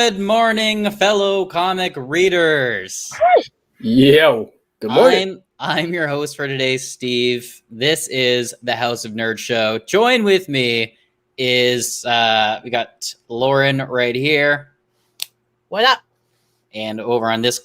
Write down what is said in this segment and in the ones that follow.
Good morning, fellow comic readers. Yo, good morning. I'm your host for today, Steve. This is the House of Nerd Show. Join with me is we got Lauren right here. What up? And over on this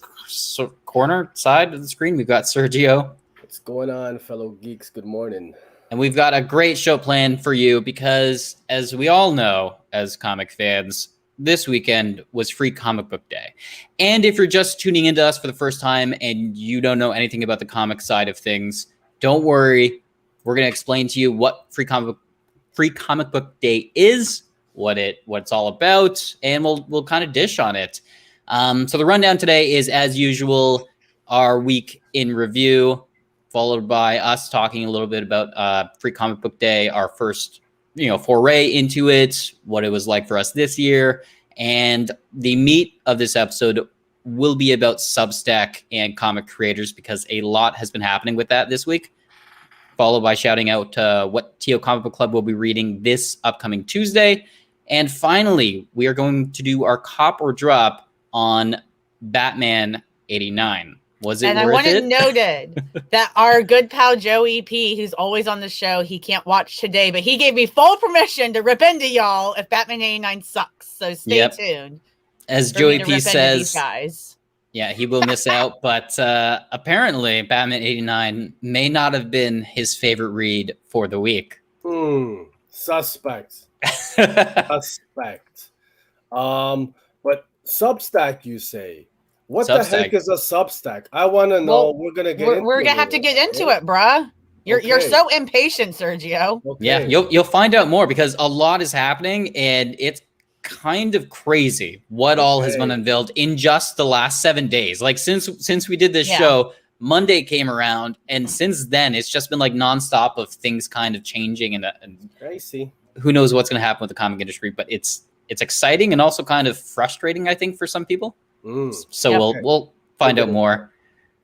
corner side of the screen, we've got Sergio. What's going on, fellow geeks? Good morning. And we've got a great show planned for you because, as we all know, as comic fans, this weekend was Free Comic Book Day. And if you're just tuning into us for the first time and you don't know anything about the comic side of things, don't worry. We're going to explain to you what Free Comic Book Day is, what it's all about, and we'll kind of dish on it. So the rundown today is, as usual, our week in review, followed by us talking a little bit about Free Comic Book Day, our first foray into it, what it was like for us this year. And the meat of this episode will be about Substack and comic creators because a lot has been happening with that this week, followed by shouting out what TO Comic Book Club will be reading this upcoming Tuesday. And finally, we are going to do our cop or drop on Batman 89. Was it worth it? And I want it noted that our good pal Joe EP, who's always on the show, he can't watch today, but he gave me full permission to rip into y'all if Batman 89 sucks. So stay tuned. As Joe EP says, guys. Yeah, he will miss out. But apparently, Batman 89 may not have been his favorite read for the week. Suspect. Suspect. But Substack, you say? What Substack. The heck is a Substack? I want to know. Well, we're gonna have to get into it, bruh. You're so impatient, Sergio. Okay. Yeah, you'll find out more because a lot is happening, and it's kind of crazy what all has been unveiled in just the last 7 days. Like since we did this show, Monday came around, and since then it's just been like nonstop of things kind of changing, and crazy. Who knows what's going to happen with the comic industry? But it's exciting and also kind of frustrating, I think, for some people. So we'll find out more.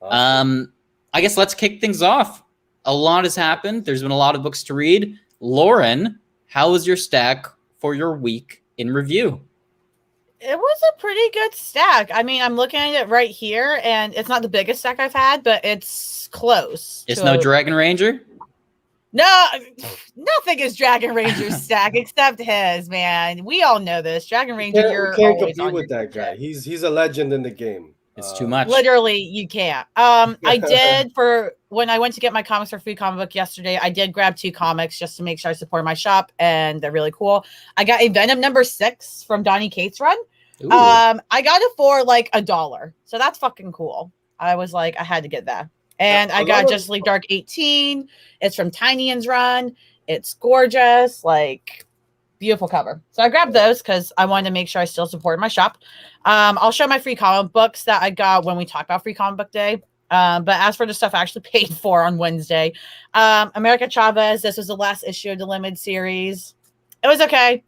Awesome. I guess let's kick things off. A lot has happened. There's been a lot of books to read. Lauren, how was your stack for your week in review? It was a pretty good stack. I mean, I'm looking at it right here, and it's not the biggest stack I've had, but it's close. It's no Dragon Ranger? No, nothing is Dragon Ranger's stack except his, man. We all know this. Dragon Ranger, you can't compete with that guy. He's a legend in the game. It's too much. Literally, you can't. I did for when I went to get my comics for Free Comic Book yesterday. I did grab 2 comics just to make sure I support my shop, and they're really cool. I got a Venom #6 from Donny Cates' run. Ooh. I got it for like $1, so that's fucking cool. I was like, I had to get that. And I got Justice League Dark 18. It's from Tynion's run. It's gorgeous, like beautiful cover. So I grabbed those because I wanted to make sure I still supported my shop. I'll show my free comic books that I got when we talk about Free Comic Book Day. But as for the stuff I actually paid for on Wednesday, America Chavez, this was the last issue of the limited series. It was okay.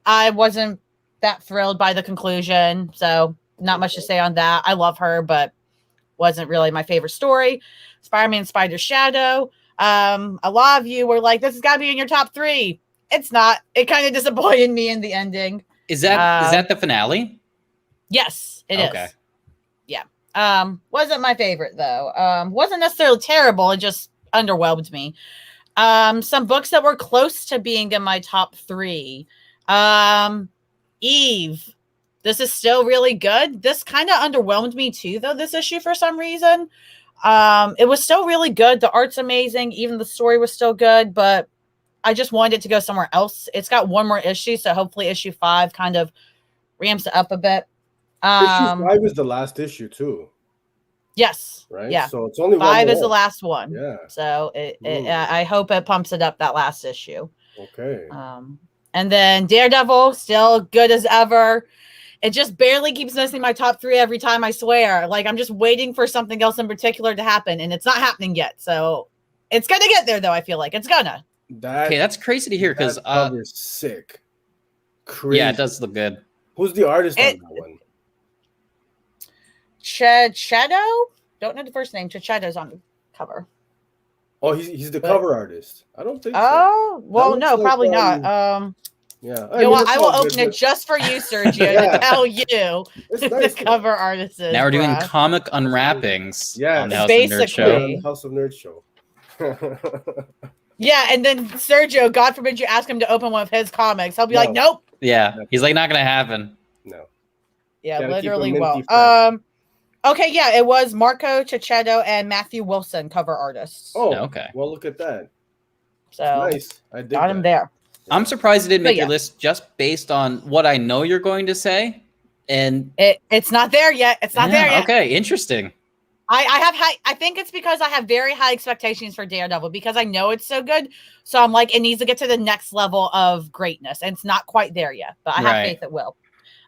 I wasn't that thrilled by the conclusion, so not much to say on that. I love her, but wasn't really my favorite story. Spiderman Spider Shadow. A lot of you were like, this has got to be in your top 3. It's not. It kind of disappointed me in the ending. Is that the finale? Yes, it is. Yeah. Wasn't my favorite though. Wasn't necessarily terrible. It just underwhelmed me. Some books that were close to being in my top 3. Eve. This is still really good. This kind of underwhelmed me too, though, this issue for some reason. It was still really good. The art's amazing. Even the story was still good, but I just wanted it to go somewhere else. It's got 1 more issue, so hopefully issue 5 kind of ramps it up a bit. Issue 5 is the last issue too. Yes. Right? Yeah. So it's only 5 1 is the last one. Yeah. So I hope it pumps it up that last issue. Okay. And then Daredevil, still good as ever. It just barely keeps missing my top 3 every time, I swear. Like, I'm just waiting for something else in particular to happen, and it's not happening yet. So it's going to get there, though, I feel like. It's going to. That's crazy to hear, because cover's sick. Crazy. Yeah, it does look good. Who's the artist on that one? Shadow? Don't know the first name. Shadow's on the cover. Oh, he's the cover artist. I don't think so. Oh, well, no, probably not. Yeah, You know what? I will open it just for you, Sergio, to tell you nice, the cover artist is. Now we're doing comic unwrappings on the House of Nerd Show. House of Nerd Show. Yeah, and then Sergio, God forbid you ask him to open one of his comics, he'll be like, "Nope." Yeah, he's like, not gonna happen. No. Yeah, literally won't. Okay, yeah, it was Marco Cicchetto and Matthew Wilson cover artists. Oh, okay. Well, look at that. So nice. I did got him there. I'm surprised it didn't make your list just based on what I know you're going to say, and it's not there yet. It's not there yet. Okay, interesting. I think it's because I have very high expectations for Daredevil because I know it's so good. So I'm like, it needs to get to the next level of greatness, and it's not quite there yet. But I have faith it will.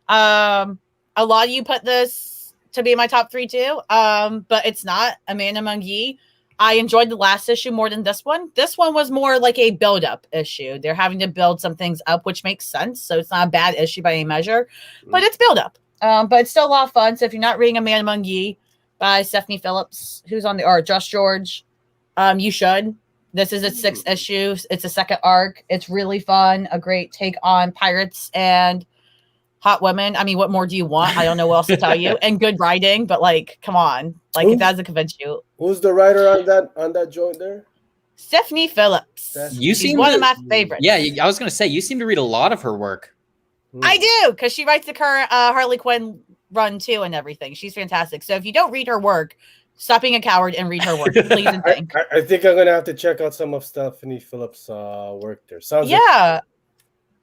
A lot of you put this to be my top 3 too, but it's not. Amanda Mungy. I enjoyed the last issue more than this one. This one was more like a build-up issue. They're having to build some things up, which makes sense. So it's not a bad issue by any measure, but it's build-up. But it's still a lot of fun. So if you're not reading Amanda Mungy by Stephanie Phillips, who's on or Josh George, you should. This is its 6th issue. It's a second arc. It's really fun. A great take on pirates and hot women. I mean, what more do you want? I don't know what else to tell you. And good writing, but like, come on, like it doesn't convince you. Who's the writer on that joint there? Stephanie Phillips. She's one of my favorites. Yeah, I was gonna say you seem to read a lot of her work. I do, because she writes the current Harley Quinn run too and everything. She's fantastic. So if you don't read her work, stop being a coward and read her work, please and thank. I think I'm gonna have to check out some of Stephanie Phillips' work there. Sounds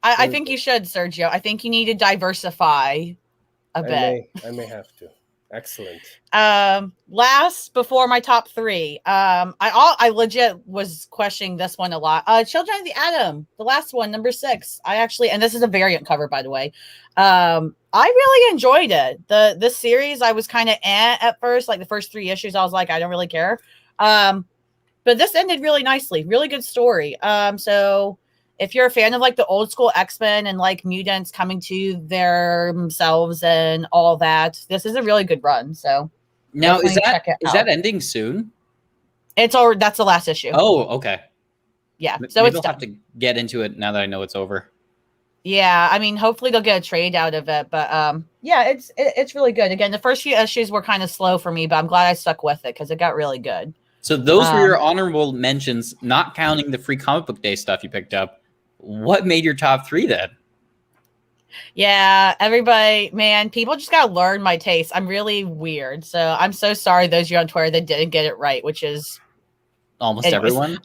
I think you should, Sergio. I think you need to diversify a bit. I may have to. Excellent. Last before my top 3. I legit was questioning this one a lot. Children of the Atom, the last one, number 6. I actually, and this is a variant cover, by the way. I really enjoyed it. This series, I was kind of at first, like the first 3 issues, I was like, I don't really care. But this ended really nicely. Really good story. So if you're a fan of like the old school X-Men and like mutants coming to themselves and all that, this is a really good run. So now is that ending soon? It's over. That's the last issue. Oh, okay. Yeah. So maybe I'll have to get into it now that I know it's over. Yeah, I mean, hopefully they'll get a trade out of it, but yeah, it's really good. Again, the first few issues were kind of slow for me, but I'm glad I stuck with it because it got really good. So those were your honorable mentions, not counting the free comic book day stuff you picked up. What made your top 3 then? Yeah, everybody, man, people just gotta learn my taste. I'm really weird, so I'm so sorry those of you on Twitter that didn't get it right, which is almost everyone.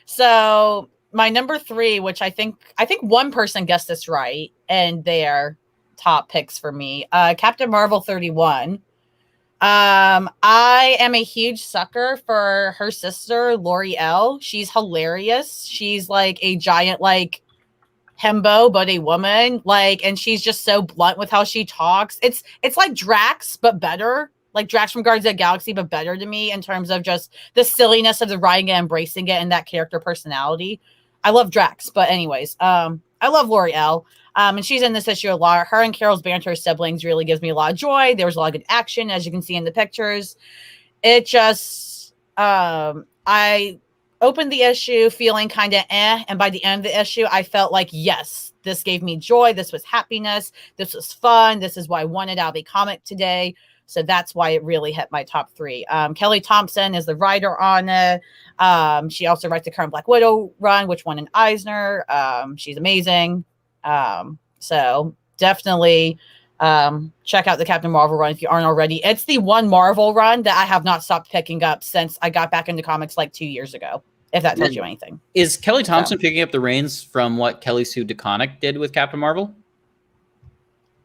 So my number 3, which I think one person guessed this right, and they're top picks for me. Captain Marvel 31. I am a huge sucker for her sister, L'Oreal. She's hilarious. She's like a giant, like hembo, but a woman. Like, and she's just so blunt with how she talks. It's like Drax, but better. Like Drax from Guardians of the Galaxy, but better to me in terms of just the silliness of the writing and embracing it and that character personality. I love Drax, but anyways, I love L'Oreal. And she's in this issue a lot. Her and Carol's banter as siblings really gives me a lot of joy. There was a lot of good action, as you can see in the pictures. It just, I opened the issue feeling kind of and by the end of the issue, I felt like, yes, this gave me joy. This was happiness. This was fun. This is why I wanted out of a comic today. So that's why it really hit my top 3. Kelly Thompson is the writer on it. She also writes the current Black Widow run, which won an Eisner. She's amazing. So definitely check out the Captain Marvel run if you aren't already. It's the one Marvel run that I have not stopped picking up since I got back into comics like 2 years ago, if that tells you anything. Is Kelly Thompson picking up the reins from what Kelly Sue DeConnick did with Captain Marvel?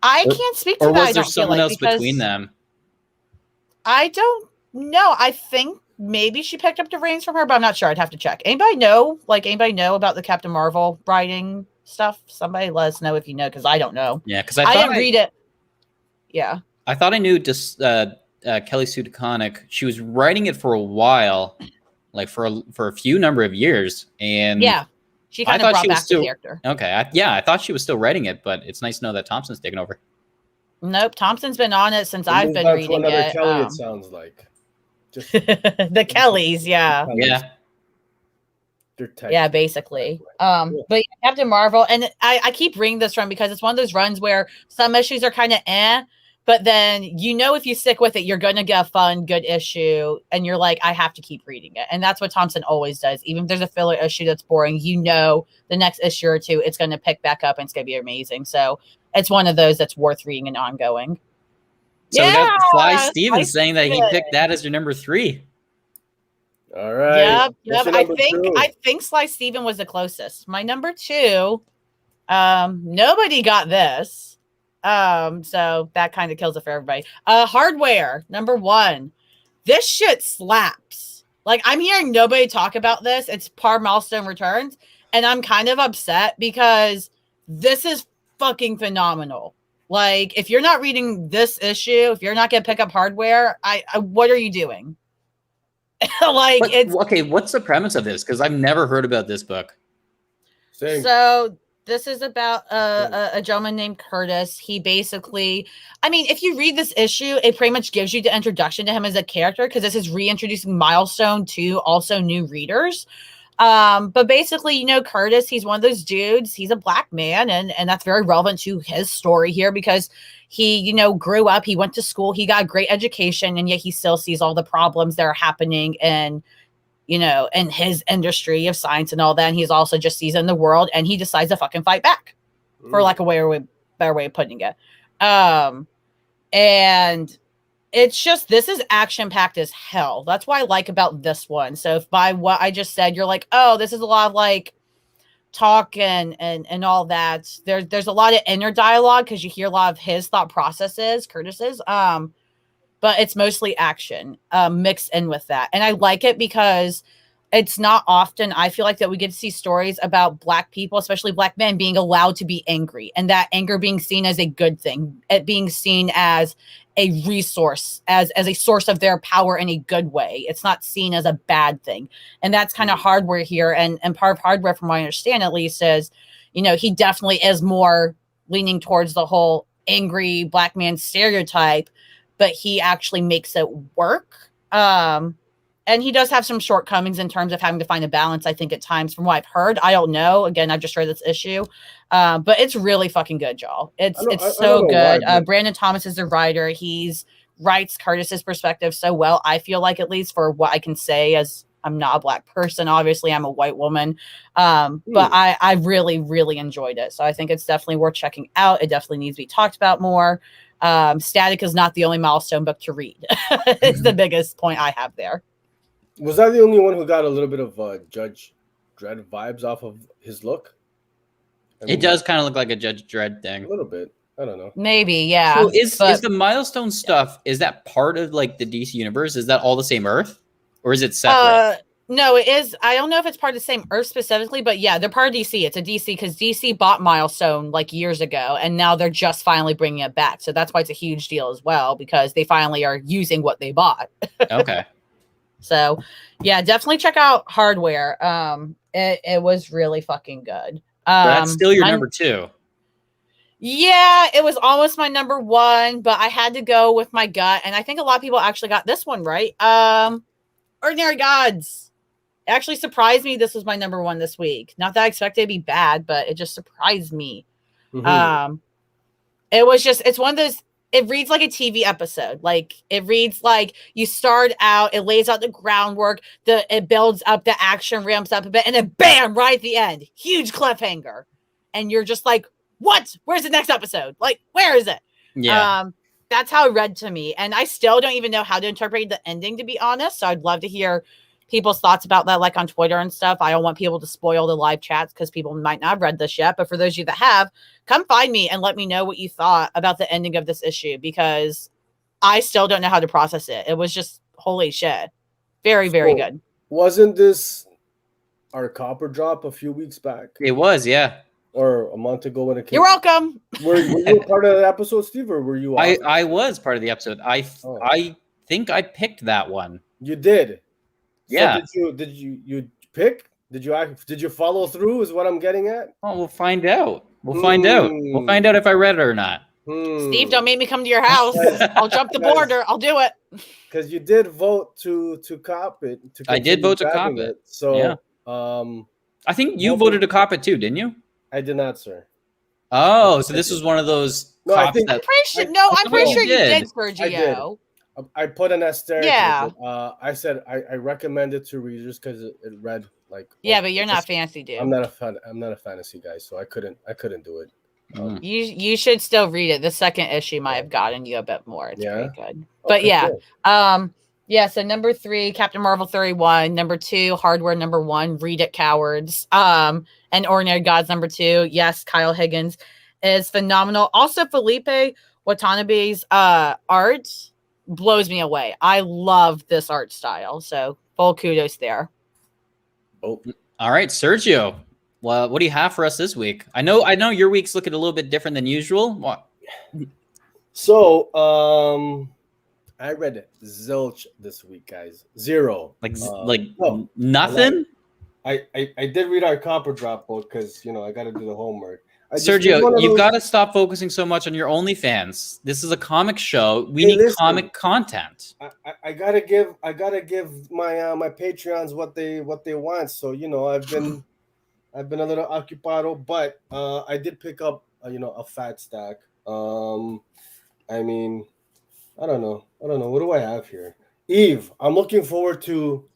I can't speak to that. Or was there someone else between them? I don't know. I think maybe she picked up the reins from her, but I'm not sure. I'd have to check. Anybody know about the Captain Marvel writing stuff? Somebody let us know if you know, because I don't know. Yeah, because I didn't read it. Yeah. I thought I knew just Kelly Sue DeConnick. She was writing it for a while, like for a few number of years. And yeah, she kind of brought back the character. Okay. I thought she was still writing it, but it's nice to know that Thompson's taken over. Nope, Thompson's been on it since I've been reading it. Kelly, it sounds like. Just the Kellys, yeah. Yeah. Yeah, basically. But yeah, Captain Marvel, and I keep bringing this run because it's one of those runs where some issues are kind of but then if you stick with it, you're gonna get a fun, good issue, and you're like, I have to keep reading it. And that's what Thompson always does. Even if there's a filler issue that's boring, the next issue or two, it's gonna pick back up and it's gonna be amazing. So it's one of those that's worth reading and ongoing. So we got Sly Stevens saying that he picked that as your number 3. All right. Yep. I think Sly Steven was the closest. My number 2, nobody got this. So that kind of kills it for everybody. Hardware, number 1. This shit slaps. Like, I'm hearing nobody talk about this. It's par milestone returns, and I'm kind of upset because this is fucking phenomenal. Like, if you're not reading this issue, if you're not gonna pick up Hardware, I what are you doing? Okay, what's the premise of this? Because I've never heard about this book. Same. So this is about a gentleman named Curtis. He basically, if you read this issue, it pretty much gives you the introduction to him as a character because this is reintroducing Milestone to also new readers. But basically, Curtis, he's one of those dudes. He's a black man, and that's very relevant to his story here because he, grew up, he went to school, he got a great education, and yet he still sees all the problems that are happening in his industry of science and all that. And he's also just sees in the world, and he decides to fucking fight back, for like a better way of putting it. And it's just, this is action-packed as hell. That's what I like about this one. So if by what I just said, you're like, oh, this is a lot of like talk and all that. There's a lot of inner dialogue because you hear a lot of his thought processes, Curtis's. But it's mostly action mixed in with that. And I like it because it's not often, I feel like, that we get to see stories about black people, especially black men, being allowed to be angry, and that anger being seen as a good thing, it being seen as a resource, as a source of their power in a good way. It's not seen as a bad thing. And that's kind of Hardware here. And part of Hardware, from what I understand at least, is, he definitely is more leaning towards the whole angry black man stereotype, but he actually makes it work. And he does have some shortcomings in terms of having to find a balance, I think, at times, from what I've heard. I don't know. Again, I've just read this issue. But it's really fucking good, y'all. It's so good. Brandon Thomas is the writer. He's writes Curtis's perspective so well, I feel like, at least for what I can say, as I'm not a black person. Obviously, I'm a white woman. But I really, really enjoyed it. So I think it's definitely worth checking out. It definitely needs to be talked about more. Static is not the only Milestone book to read. It's the biggest point I have there. Was I the only one who got a little bit of Judge Dredd vibes off of his look? It does kind of look like a Judge Dredd thing. A little bit. I don't know. Maybe, yeah. So is the Milestone stuff, is that part of like the DC universe? Is that all the same Earth? Or is it separate? No, it is. I don't know if it's part of the same Earth specifically, but yeah, they're part of DC. It's a DC because DC bought Milestone like years ago, and now they're just finally bringing it back. So that's why it's a huge deal as well, because they finally are using what they bought. Okay. So yeah, definitely check out Hardware. It was really fucking good. That's still your number 2. Yeah, it was almost my number 1, but I had to go with my gut, and I think a lot of people actually got this one right. Ordinary Gods. It actually surprised me this was my number 1 this week. Not that I expected it to be bad, but it just surprised me. Mm-hmm. It's one of those, it reads like a TV episode. Like, it reads like you start out, it lays out the groundwork, it builds up, the action ramps up a bit, and then bam, right at the end, huge cliffhanger. And you're just like, what? Where's the next episode? Like, where is it? Yeah. That's how it read to me. And I still don't even know how to interpret the ending, to be honest. So I'd love to hear people's thoughts about that, like on Twitter and stuff. I don't want people to spoil the live chats because people might not have read this yet. But for those of you that have, come find me and let me know what you thought about the ending of this issue, because I still don't know how to process it. It was just, holy shit. Very, very good. Wasn't this our copper drop a few weeks back? It was, yeah. Or a month ago when it came. You're welcome. Were you part of the episode, Steve, or were you? I was part of the episode. I think I picked that one. You did. Yeah. So did you pick? Did you follow through? Is what I'm getting at. Oh, we'll find out. We'll find out. We'll find out if I read it or not. Steve, don't make me come to your house. I'll jump the border. I'll do it. Because you did vote to cop it. I did vote to cop it. So yeah. I think you voted to cop it too, didn't you? I did not, sir. Oh, so this was one of those No, I cops think- that. I'm pretty sure you did, I did. Sergio. I put an asterisk. Yeah. I said I recommend it to readers because it read like. Yeah, but you're not fancy, dude. I'm not a fantasy guy, so I couldn't do it. You should still read it. The second issue might have gotten you a bit more. It's pretty good. But Okay, yeah. cool. Yeah, so number 3, Captain Marvel 31. Number 2, Hardware number 1, Read It Cowards. And Ordinary Gods number 2. Yes, Kyle Higgins is phenomenal. Also, Felipe Watanabe's art blows me away. I love this art style. So full kudos there. Oh. All right, Sergio. Well, what do you have for us this week? I know your week's looking a little bit different than usual. What? So, I read zilch this week, guys. 0. Nothing. I did read our Copper Drop book because I got to do the homework. Sergio, you've got to stop focusing so much on your OnlyFans. This is a comic show. We need comic content. I gotta give my my Patreons what they want. So I've been a little occupado, but I did pick up a fat stack. I mean, I don't know. What do I have here? Eve. I'm looking forward to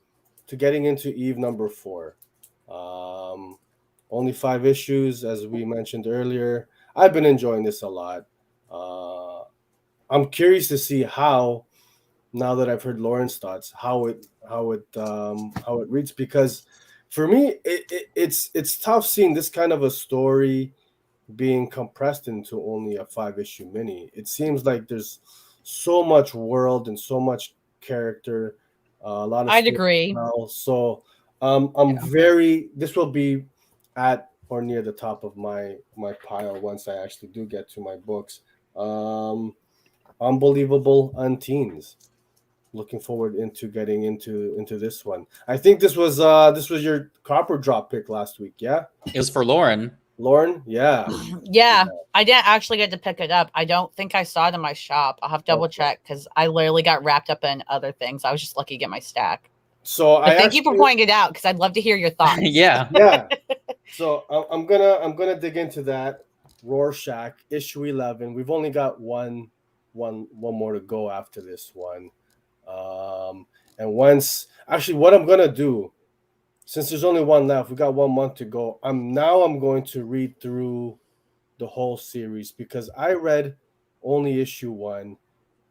getting into Eve number 4. Only 5 issues, as we mentioned earlier. I've been enjoying this a lot. I'm curious to see how, now that I've heard Lauren's thoughts, how it reads, because for me it's tough seeing this kind of a story being compressed into only a 5-issue mini. It seems like there's so much world and so much character. A lot of. I'd agree. So this will be at or near the top of my pile once I actually do get to my books. Unbelievable Unteens. Looking forward into getting into this one. I think this was your Copper Drop pick last week, yeah? It was for Lauren. Lauren, yeah. Yeah, I didn't actually get to pick it up. I don't think I saw it in my shop. I'll have to double check because I literally got wrapped up in other things. I was just lucky to get my stack. So thank you for pointing it out because I'd love to hear your thoughts. Yeah. So I'm gonna dig into that. Rorschach issue 11. We've only got one more to go after this one. And what I'm gonna do, since there's only one left, we got 1 month to go. I'm going to read through the whole series because I read only issue 1.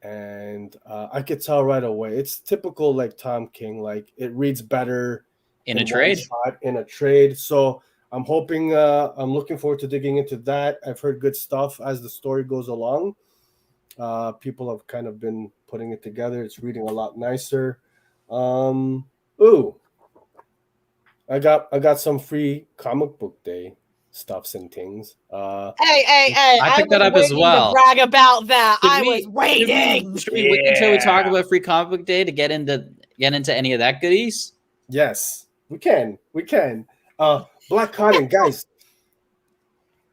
And I could tell right away. It's typical like Tom King. Like it reads better in a trade. So I'm hoping. I'm looking forward to digging into that. I've heard good stuff as the story goes along. People have kind of been putting it together. It's reading a lot nicer. I got some free comic book day stuffs and things. Hey! I picked that up as well. To brag about that. I was waiting. Should we wait until we talk about Free Comic Book Day to get into any of that goodies? Yes, we can. Black Cotton, guys.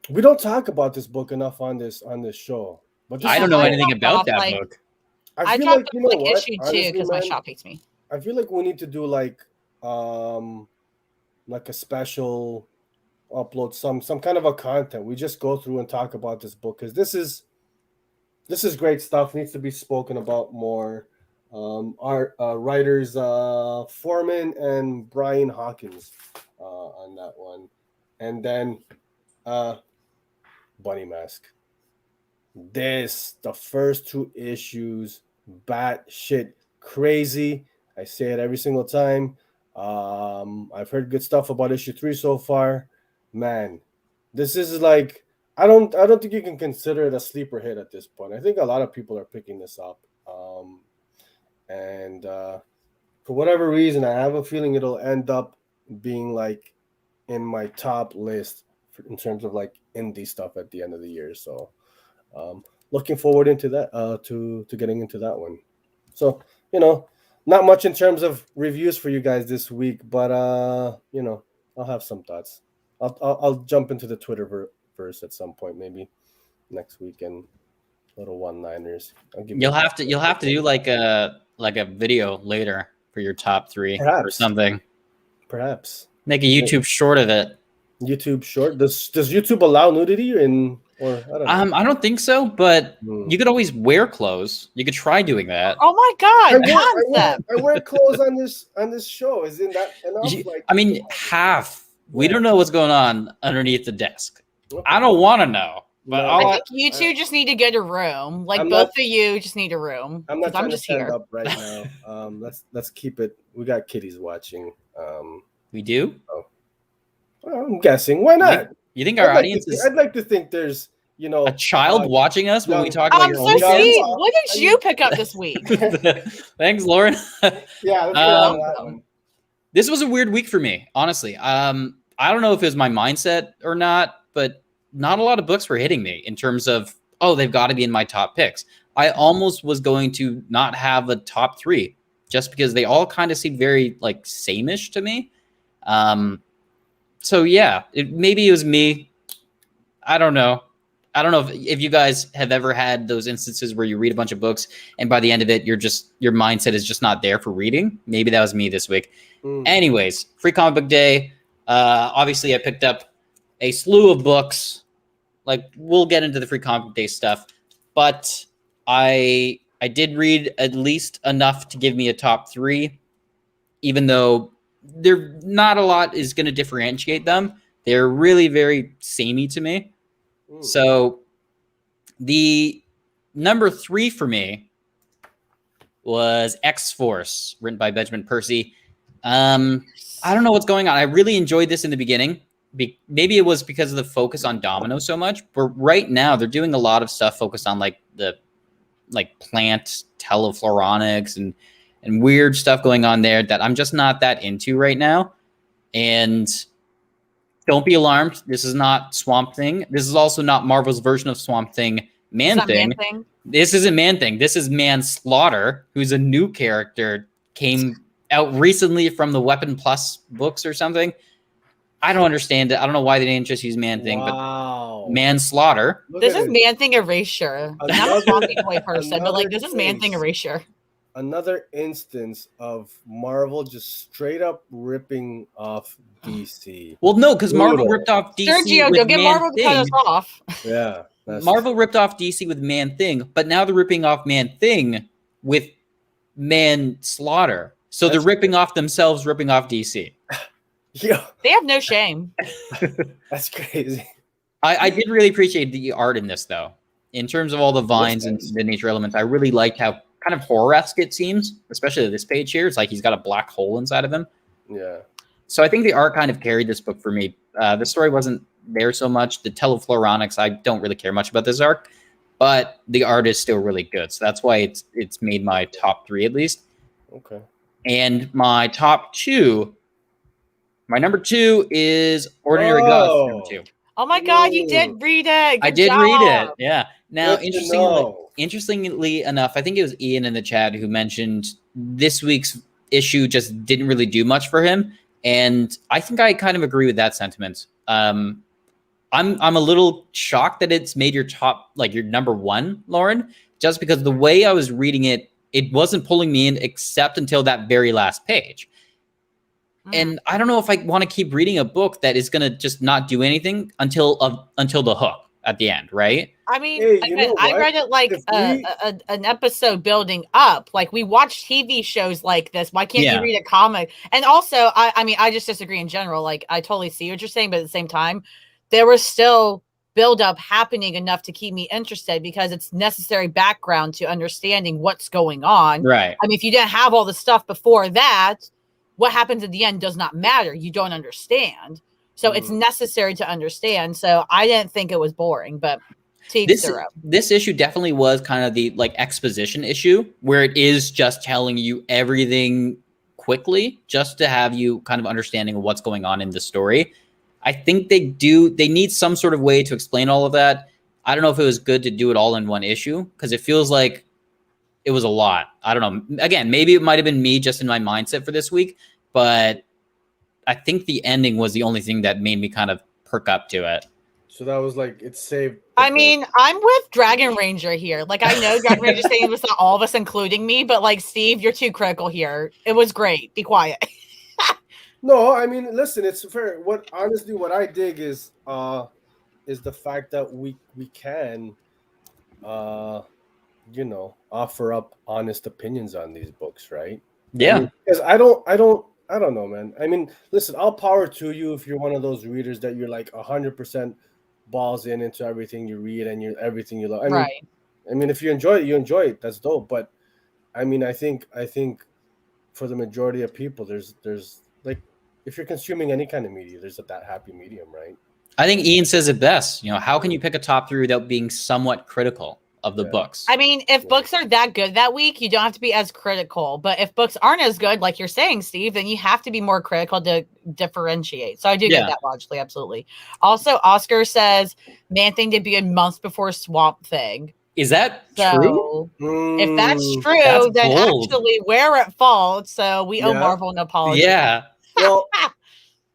We don't talk about this book enough on this show. But I don't know anything about that book. I feel like issue 2 because my shop hates me. I feel like we need to do like a special upload, some kind of a content. We just go through and talk about this book because this is great stuff. Needs to be spoken about more. Our writers Foreman and Brian Hawkins on that one, and then Bunny Mask. The first 2 issues, batshit crazy. I say it every single time. I've heard good stuff about issue 3 so far. Man, this is like I don't think you can consider it a sleeper hit at this point. I think a lot of people are picking this up. And for whatever reason, I have a feeling it'll end up being like in my top list in terms of like indie stuff at the end of the year. So looking forward into that to getting into that one. So not much in terms of reviews for you guys this week, but I'll have some thoughts. I'll jump into the Twitterverse at some point, maybe next week, and little one-liners. You'll have to do like a video later for your top 3 or something. Perhaps. Make a YouTube short of it. YouTube short. Does YouTube allow nudity or I don't know. I don't think so, but you could always wear clothes. You could try doing that. Oh my God, concept. I wear clothes on this show. Isn't that enough? I mean, half. We don't know what's going on underneath the desk. Okay. I don't want to know. But I think you two just need to get a room. Like both of you just need a room. I'm not trying just to stand up right now. Let's keep it. We got kiddies watching. We do? Oh. Well, I'm guessing. Why not? You think our audience is? I'd like to think there's, a child watching us when we talk about your so Steve, what did you pick up this week? Thanks, Lauren. Yeah. This was a weird week for me, honestly. I don't know if it was my mindset or not, but not a lot of books were hitting me in terms of, they've got to be in my top picks. I almost was going to not have a top 3 just because they all kind of seem very like same-ish to me. So yeah, maybe it was me. I don't know. I don't know if you guys have ever had those instances where you read a bunch of books and by the end of it, your mindset is just not there for reading. Maybe that was me this week. Anyways, Free Comic Book Day. Obviously I picked up a slew of books. Like we'll get into the Free Comic Book Day stuff, but I did read at least enough to give me a top 3, even though there not a lot is going to differentiate them. They're really very samey to me. So the number 3 for me was X-Force, written by Benjamin Percy. I don't know what's going on. I really enjoyed this in the beginning. Maybe it was because of the focus on Domino so much, but right now they're doing a lot of stuff focused on the plant telefloronics and weird stuff going on there that I'm just not that into right now. And don't be alarmed. This is not Swamp Thing. This is also not Marvel's version of Swamp Thing, Man-Thing. This isn't Man-Thing. This is Manslaughter, who's a new character, came out recently from the Weapon Plus books or something. I don't understand it. I don't know why they didn't just use Man-Thing, but Manslaughter. This is Man-Thing Erasure. I'm not a Swamp Thing toy person, but this is Man-Thing Erasure. Another instance of Marvel just straight up ripping off DC. Well, no, because Marvel ripped off DC. Sergio, with don't get Marvel to cut us off. Yeah. Marvel ripped off DC with Man-Thing, but now they're ripping off Man-Thing with Manslaughter. So they're ripping off themselves, ripping off DC. Yeah. They have no shame. That's crazy. I did really appreciate the art in this, though. In terms of all the vines and the nature elements, I really liked how kind of horror-esque it seems, especially this page here. It's like he's got a black hole inside of him. Yeah. So I think the art kind of carried this book for me. The story wasn't there so much. The telefloronics, I don't really care much about this arc, but the art is still really good. So that's why it's made my top 3 at least. Okay. And my top 2, my number 2 is Ordinary Gods. Number 2. Oh my God, you did read it. I did read it. Yeah. Now, interestingly enough, I think it was Ian in the chat who mentioned this week's issue just didn't really do much for him. And I think I kind of agree with that sentiment. I'm a little shocked that it's made your your number 1, Lauren, just because the way I was reading it, it wasn't pulling me in except until that very last page. And I don't know if I want to keep reading a book that is going to just not do anything until the hook at the end, right? I mean, I read it like an episode building up. Like we watch TV shows like this. Why can't you read a comic? And also, I just disagree in general. Like I totally see what you're saying, but at the same time, there was still build up happening enough to keep me interested because it's necessary background to understanding what's going on. Right. I mean, if you didn't have all the stuff before that, what happens at the end does not matter. You don't understand. So it's necessary to understand. So I didn't think it was boring, but this issue definitely was kind of the exposition issue where it is just telling you everything quickly just to have you kind of understanding of what's going on in the story. I think they need some sort of way to explain all of that. I don't know if it was good to do it all in one issue because it feels like it was a lot. I don't know. Again, maybe it might have been me just in my mindset for this week, but I think the ending was the only thing that made me kind of perk up to it. So that was it saved. I mean, I'm with Dragon Ranger here. I know Dragon Ranger saying it was not all of us, including me, but Steve, you're too critical here. It was great. Be quiet. No, I mean, listen, it's fair. What I dig is the fact that we can uh offer up honest opinions on these books, right? I Yeah. mean, because I don't know, man. I mean, listen, I'll power to you if you're one of those readers that you're like 100% balls into everything you read and everything you love. Right. I mean, if you enjoy it, you enjoy it. That's dope. But I mean, I think for the majority of people, there's like, if you're consuming any kind of media, there's that happy medium, right? I think Ian says it best. How can you pick a top 3 without being somewhat critical of the books? I mean, if books are that good that week, you don't have to be as critical. But if books aren't as good, like you're saying, Steve, then you have to be more critical to differentiate. So I do get that logically, absolutely. Also, Oscar says Man-Thing debuted months before Swamp Thing. Is that true? If that's true, then bold. actually we're at fault. So we owe Marvel an apology. Yeah. Well,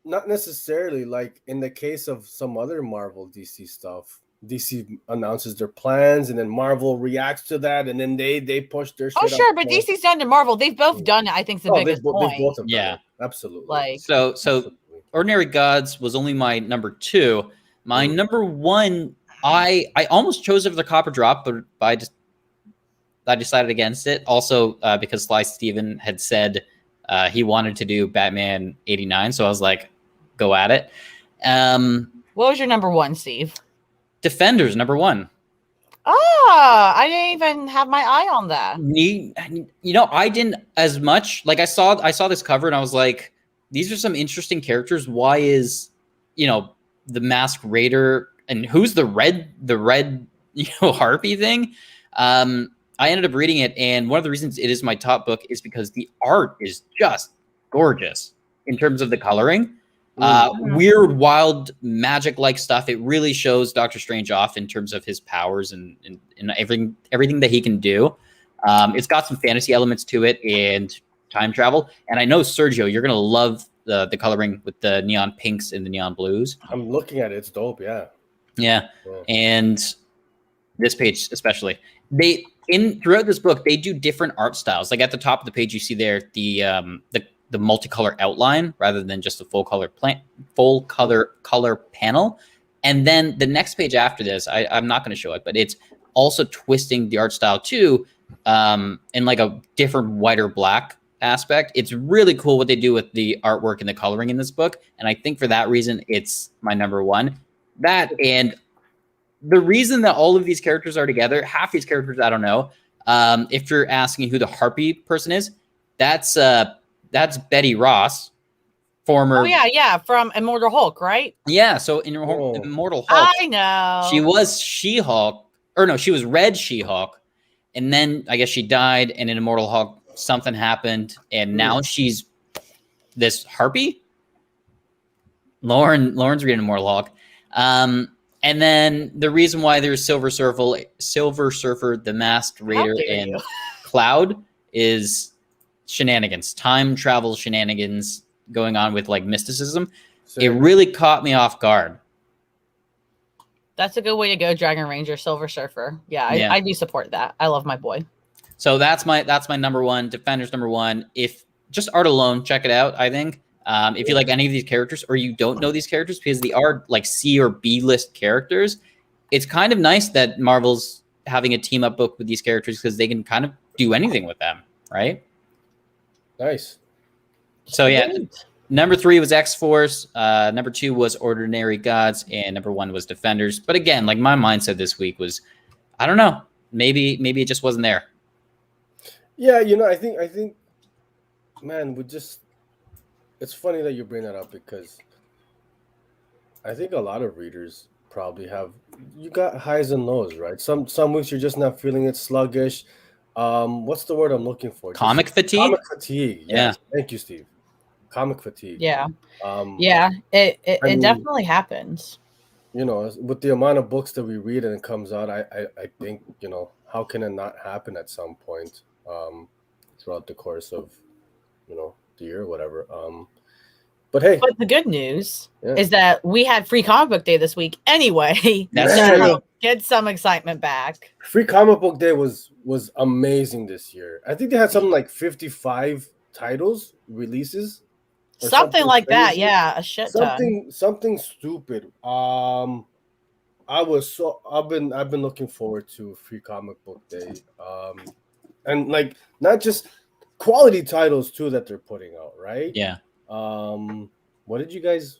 not necessarily. Like in the case of some other Marvel DC stuff, DC announces their plans and then Marvel reacts to that and then they push their shit. Oh, sure, but DC's done to Marvel. They've both done it. I think the biggest point. They both have done it. Absolutely. Like so Ordinary Gods was only my number 2. My number 1, I almost chose it for the Copper Drop, but I decided against it. Also, because Sly Steven had said he wanted to do Batman 89, so I was like, go at it. What was your number 1, Steve? Defenders, number 1. I didn't even have my eye on that. I didn't as much. Like I saw this cover and I was like, these are some interesting characters. Why is, the Masked Raider and who's the red harpy thing? I ended up reading it, and one of the reasons it is my top book is because the art is just gorgeous in terms of the coloring. Weird, wild, magic-like stuff. It really shows Doctor Strange off in terms of his powers and everything that he can do. It's got some fantasy elements to it and time travel. And I know, Sergio, you're going to love the coloring with the neon pinks and the neon blues. I'm looking at it. It's dope, yeah. Yeah. And this page especially. Throughout this book, they do different art styles. Like at the top of the page, you see there the multicolor outline rather than just a full color panel. And then the next page after this, I'm not going to show it, but it's also twisting the art style too, in like a different white or black aspect. It's really cool what they do with the artwork and the coloring in this book. And I think for that reason, it's my number 1. That, and the reason that all of these characters are together, half these characters, I don't know. If you're asking who the Harpy person is, that's Betty Ross, former. Oh yeah, from Immortal Hulk, right? Yeah, so in Immortal Hulk, I know she was She-Hulk, or no, she was Red She-Hulk, and then I guess she died, and in Immortal Hulk something happened, and now she's this Harpy. Lauren's reading Immortal Hulk. And then the reason why there's Silver Surfer, the Masked Raider, and Cloud is shenanigans, time travel shenanigans going on with like mysticism. It really caught me off guard. That's a good way to go, Dragon Ranger, Silver Surfer. Yeah, I do support that. I love my boy. So that's my number 1. Defenders number 1. If just art alone, check it out. I think. If you like any of these characters or you don't know these characters because they are like C or B list characters, it's kind of nice that Marvel's having a team up book with these characters because they can kind of do anything with them, right? Nice. So yeah, number 3 was X-Force, number 2 was Ordinary Gods, and number 1 was Defenders. But again, like my mindset this week was, I don't know, maybe it just wasn't there. Yeah, I think, man, it's funny that you bring that up because I think a lot of readers probably you got highs and lows, right? Some weeks you're just not feeling it, sluggish. What's the word I'm looking for? Comic fatigue? Comic fatigue. Yes. Yeah. Thank you, Steve. Comic fatigue. Yeah. It definitely happens. With the amount of books that we read and it comes out, I think, how can it not happen at some point throughout the course of, the year or whatever. But hey. But the good news is that we had Free Comic Book Day this week anyway. That's true. Get some excitement back. Free Comic Book Day was amazing this year. I think they had something like 55 titles, releases. or Something like that, crazy. yeah, a shit ton. Something stupid. I've been looking forward to Free Comic Book Day. And like not just quality titles too that they're putting out, right? Yeah. What did you guys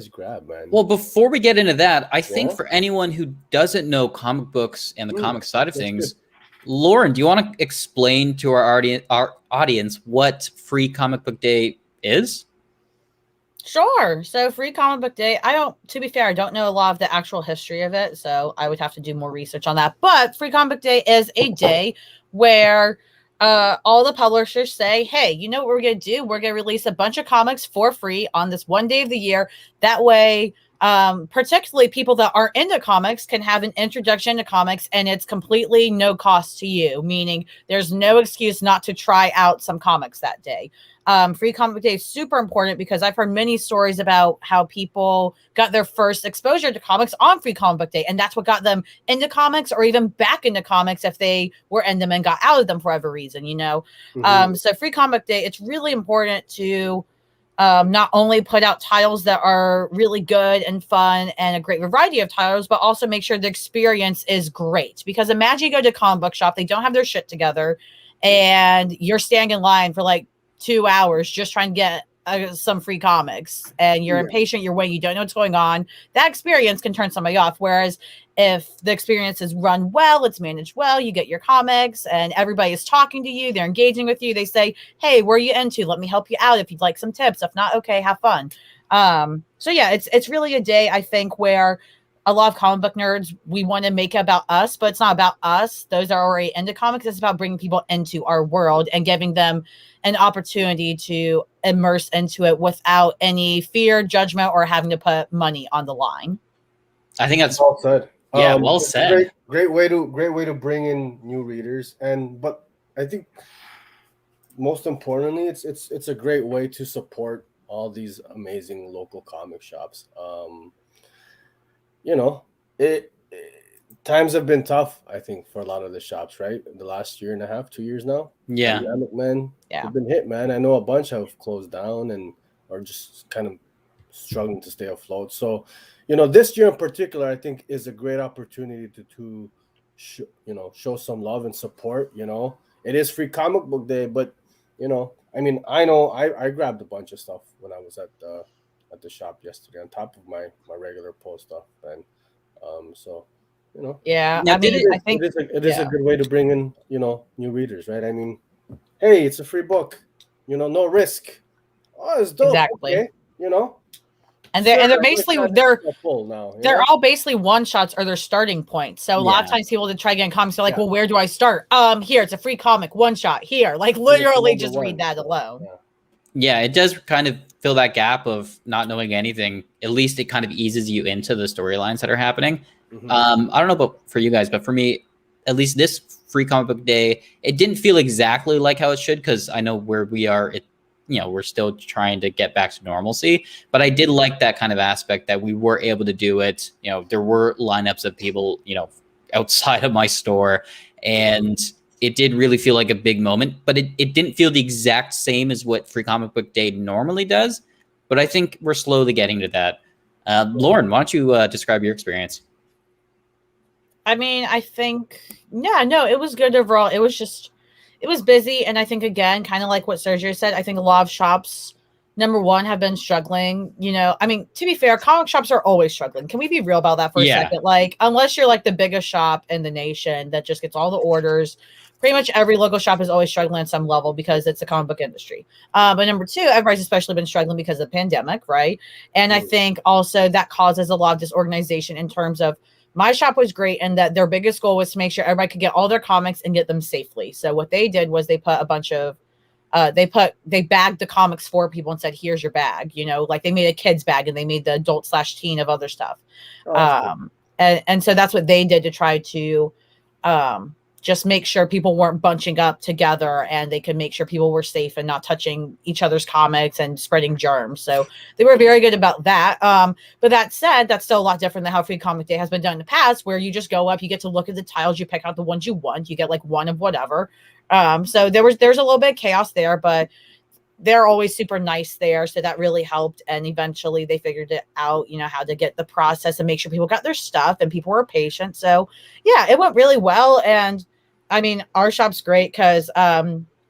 grab, man? Well, before we get into that, I think for anyone who doesn't know comic books and the comic side of things, Lauren, do you want to explain to our audience what Free Comic Book Day is? Sure. So Free Comic Book Day, to be fair, I don't know a lot of the actual history of it, so I would have to do more research on that. But Free Comic Book Day is a day where all the publishers say, hey, you know what we're going to do? We're going to release a bunch of comics for free on this one day of the year. That way, particularly people that aren't into comics can have an introduction to comics, and it's completely no cost to you, meaning there's no excuse not to try out some comics that day. Free Comic Book Day is super important because I've heard many stories about how people got their first exposure to comics on Free Comic Book Day, and that's what got them into comics or even back into comics if they were in them and got out of them for whatever reason, you know. So Free Comic Book Day, it's really important to not only put out titles that are really good and fun and a great variety of titles, but also make sure the experience is great. Because imagine you go to a comic book shop, they don't have their shit together, and you're standing in line for like 2 hours just trying to get some free comics, and you're impatient, you're waiting, you don't know what's going on. That experience can turn somebody off. Whereas if the experience is run well, it's managed well, you get your comics and everybody is talking to you, they're engaging with you, they say, hey, where are you into? Let me help you out if you'd like some tips. If not, okay, have fun. So yeah, it's really a day, I think, where a lot of comic book nerds, we want to make it about us, but it's not about us. Those are already into comics. It's about bringing people into our world and giving them an opportunity to immerse into it without any fear, judgment, or having to put money on the line. I think that's well said. Yeah, well said. Great way to bring in new readers, but I think most importantly, it's a great way to support all these amazing local comic shops. You know, times have been tough, I think, for a lot of the shops, right? The last year and a half, 2 years now. Yeah. Pandemic, man. Yeah. They've been hit, man. I know a bunch have closed down and are just kind of struggling to stay afloat. So, you know, this year in particular, I think is a great opportunity to show some love and support. You know, it is Free Comic Book Day, but, you know, I mean, I know I grabbed a bunch of stuff when I was at the shop yesterday on top of my regular post stuff, and so, you know, yeah, Now, I mean, did I think it is a good way to bring in, you know, new readers, right? I mean, hey, it's a free book, you know, no risk. Oh, it's dope. Exactly. Okay, you know, and they're basically they're full now. They're all basically one shots or their starting point. So a lot of times people that try getting comics are like, well, where do I start? Here, it's a free comic, one shot here. Like literally just read that alone. Yeah, it does kind of fill that gap of not knowing anything. At least it kind of eases you into the storylines that are happening. I don't know about for you guys, but for me, at least this Free Comic Book Day, it didn't feel exactly like how it should, because I know where we are, we're still trying to get back to normalcy. But I did like that kind of aspect that we were able to do it. You know, there were lineups of people, outside of my store, and it did really feel like a big moment, but it didn't feel the exact same as what Free Comic Book Day normally does. But I think we're slowly getting to that. Lauren, why don't you describe your experience? I mean, I think, it was good overall. It was busy. And I think, again, kind of like what Sergio said, I think a lot of shops, number one, have been struggling. I mean, to be fair, comic shops are always struggling. Can we be real about that for a second? Like, unless you're like the biggest shop in the nation that just gets all the orders, pretty much every local shop is always struggling at some level because it's a comic book industry. But number two, everybody's especially been struggling because of the pandemic, right? And I think also that causes a lot of disorganization in terms of, my shop was great in that their biggest goal was to make sure everybody could get all their comics and get them safely. So what they did was they put a bunch of, they bagged the comics for people and said, here's your bag, like they made a kid's bag and they made the adult/teen of other stuff. And so that's what they did to try to just make sure people weren't bunching up together and they could make sure people were safe and not touching each other's comics and spreading germs. So they were very good about that. But that said, that's still a lot different than how Free Comic Day has been done in the past, where you just go up, you get to look at the titles, you pick out the ones you want, you get like one of whatever. So there's a little bit of chaos there, but they're always super nice there. So that really helped. And eventually they figured it out, how to get the process and make sure people got their stuff and people were patient. So yeah, it went really well. And I mean, our shop's great because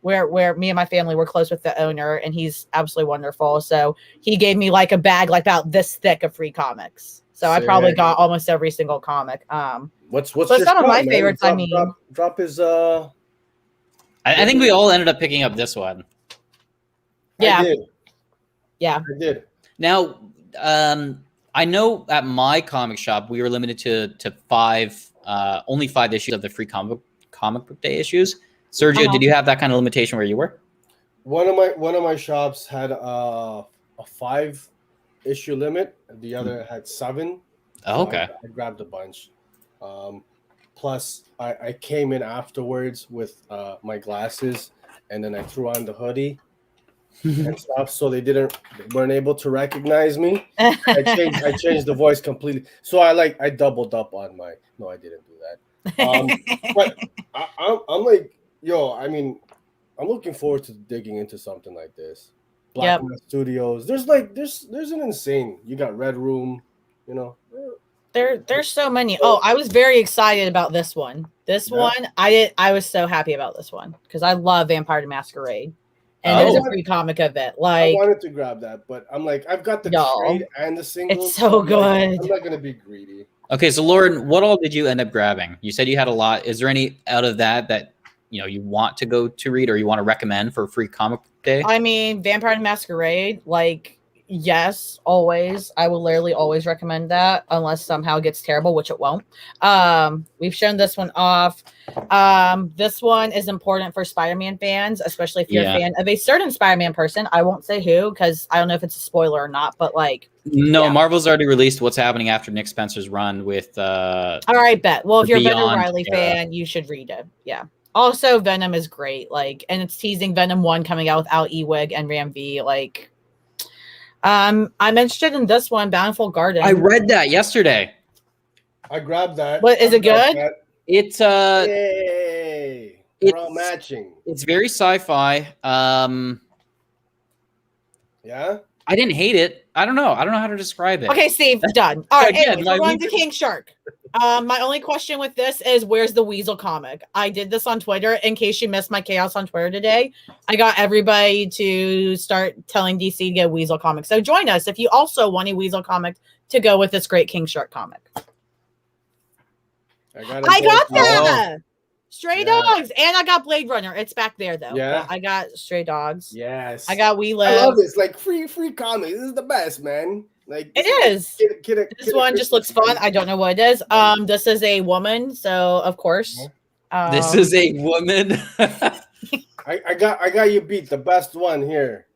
where me and my family were close with the owner, and he's absolutely wonderful. So he gave me like a bag like about this thick of free comics. So I probably got almost every single comic. What's so it's some of my favorites. Drop his I think we all ended up picking up this one. Yeah. I did. Now, I know at my comic shop we were limited to only 5 issues of the free comic book day issues. Sergio, did you have that kind of limitation where you were? One of my shops had a 5-issue limit, and the other had 7. Oh, okay. I grabbed a bunch. Plus, I came in afterwards with my glasses, and then I threw on the hoodie and stuff, so they weren't able to recognize me. I changed the voice completely. So I doubled up on my. No, I didn't do that. But I'm like, yo, I mean, I'm looking forward to digging into something like this. Black Studios. There's an insane. You got Red Room, There's so many. Oh, I was very excited about this one. I was so happy about this one because I love Vampire the Masquerade. And there's a free comic of it. I wanted to grab that, but I'm like, I've got the trade and the single. It's so good. I'm not gonna be greedy. Okay, so Lauren, what all did you end up grabbing? You said you had a lot. Is there any out of that you want to go to read or you want to recommend for a free comic day? I mean, Vampire the Masquerade, yes, always. I will literally always recommend that unless somehow it gets terrible, which it won't. We've shown this one off. This one is important for Spider-Man fans, especially if you're a fan of a certain Spider-Man person. I won't say who because I don't know if it's a spoiler or not, but Marvel's already released what's happening after Nick Spencer's run with all right, bet. Well, if you're a Ben Reilly fan, you should read it. Yeah. Also, Venom is great. And it's teasing Venom 1 coming out without Ewig and Ram V. I'm interested in this one, Bountiful Garden. I read that yesterday. I grabbed that. What is it good? It's Yay! We're all matching. It's very sci-fi. Yeah. I didn't hate it. I don't know how to describe it. Okay, Steve, done. All right, anyways, we're going to King Shark. My only question with this is where's the Weasel comic? I did this on Twitter in case you missed my chaos on Twitter today. I got everybody to start telling DC to get a Weasel comic. So join us if you also want a Weasel comic to go with this great King Shark comic. I got that. Stray Dogs. And I got Blade Runner. It's back there though. Yeah. I got Stray Dogs. Yes. I got We Live. I love this. Free comics. This is the best, man. It is. This one just looks fun. I don't know what it is. This is a woman, so of course. This is a woman. I got you beat. The best one here.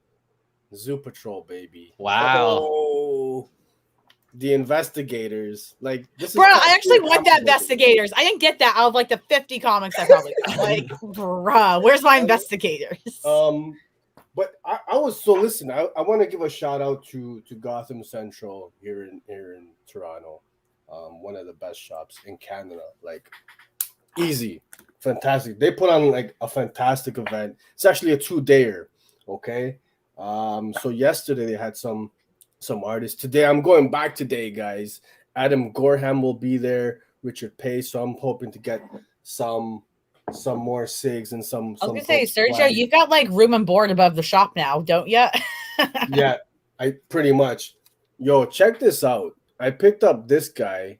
Zoo Patrol, baby. Wow. Oh, the investigators. This. Bro, I actually want that investigators. I didn't get that out of the 50 comics I probably got. Bro, where's my investigators? But I was so listen. I want to give a shout out to Gotham Central here in Toronto, one of the best shops in Canada. Easy, fantastic. They put on a fantastic event. It's actually a 2-dayer. Okay, so yesterday they had some artists. Today I'm going back today, guys. Adam Gorham will be there. Richard Pace. So I'm hoping to get some more SIGs and some. I was gonna say, Sergio, you've got room and board above the shop now, don't you? Yeah, I pretty much. Yo, check this out. I picked up this guy.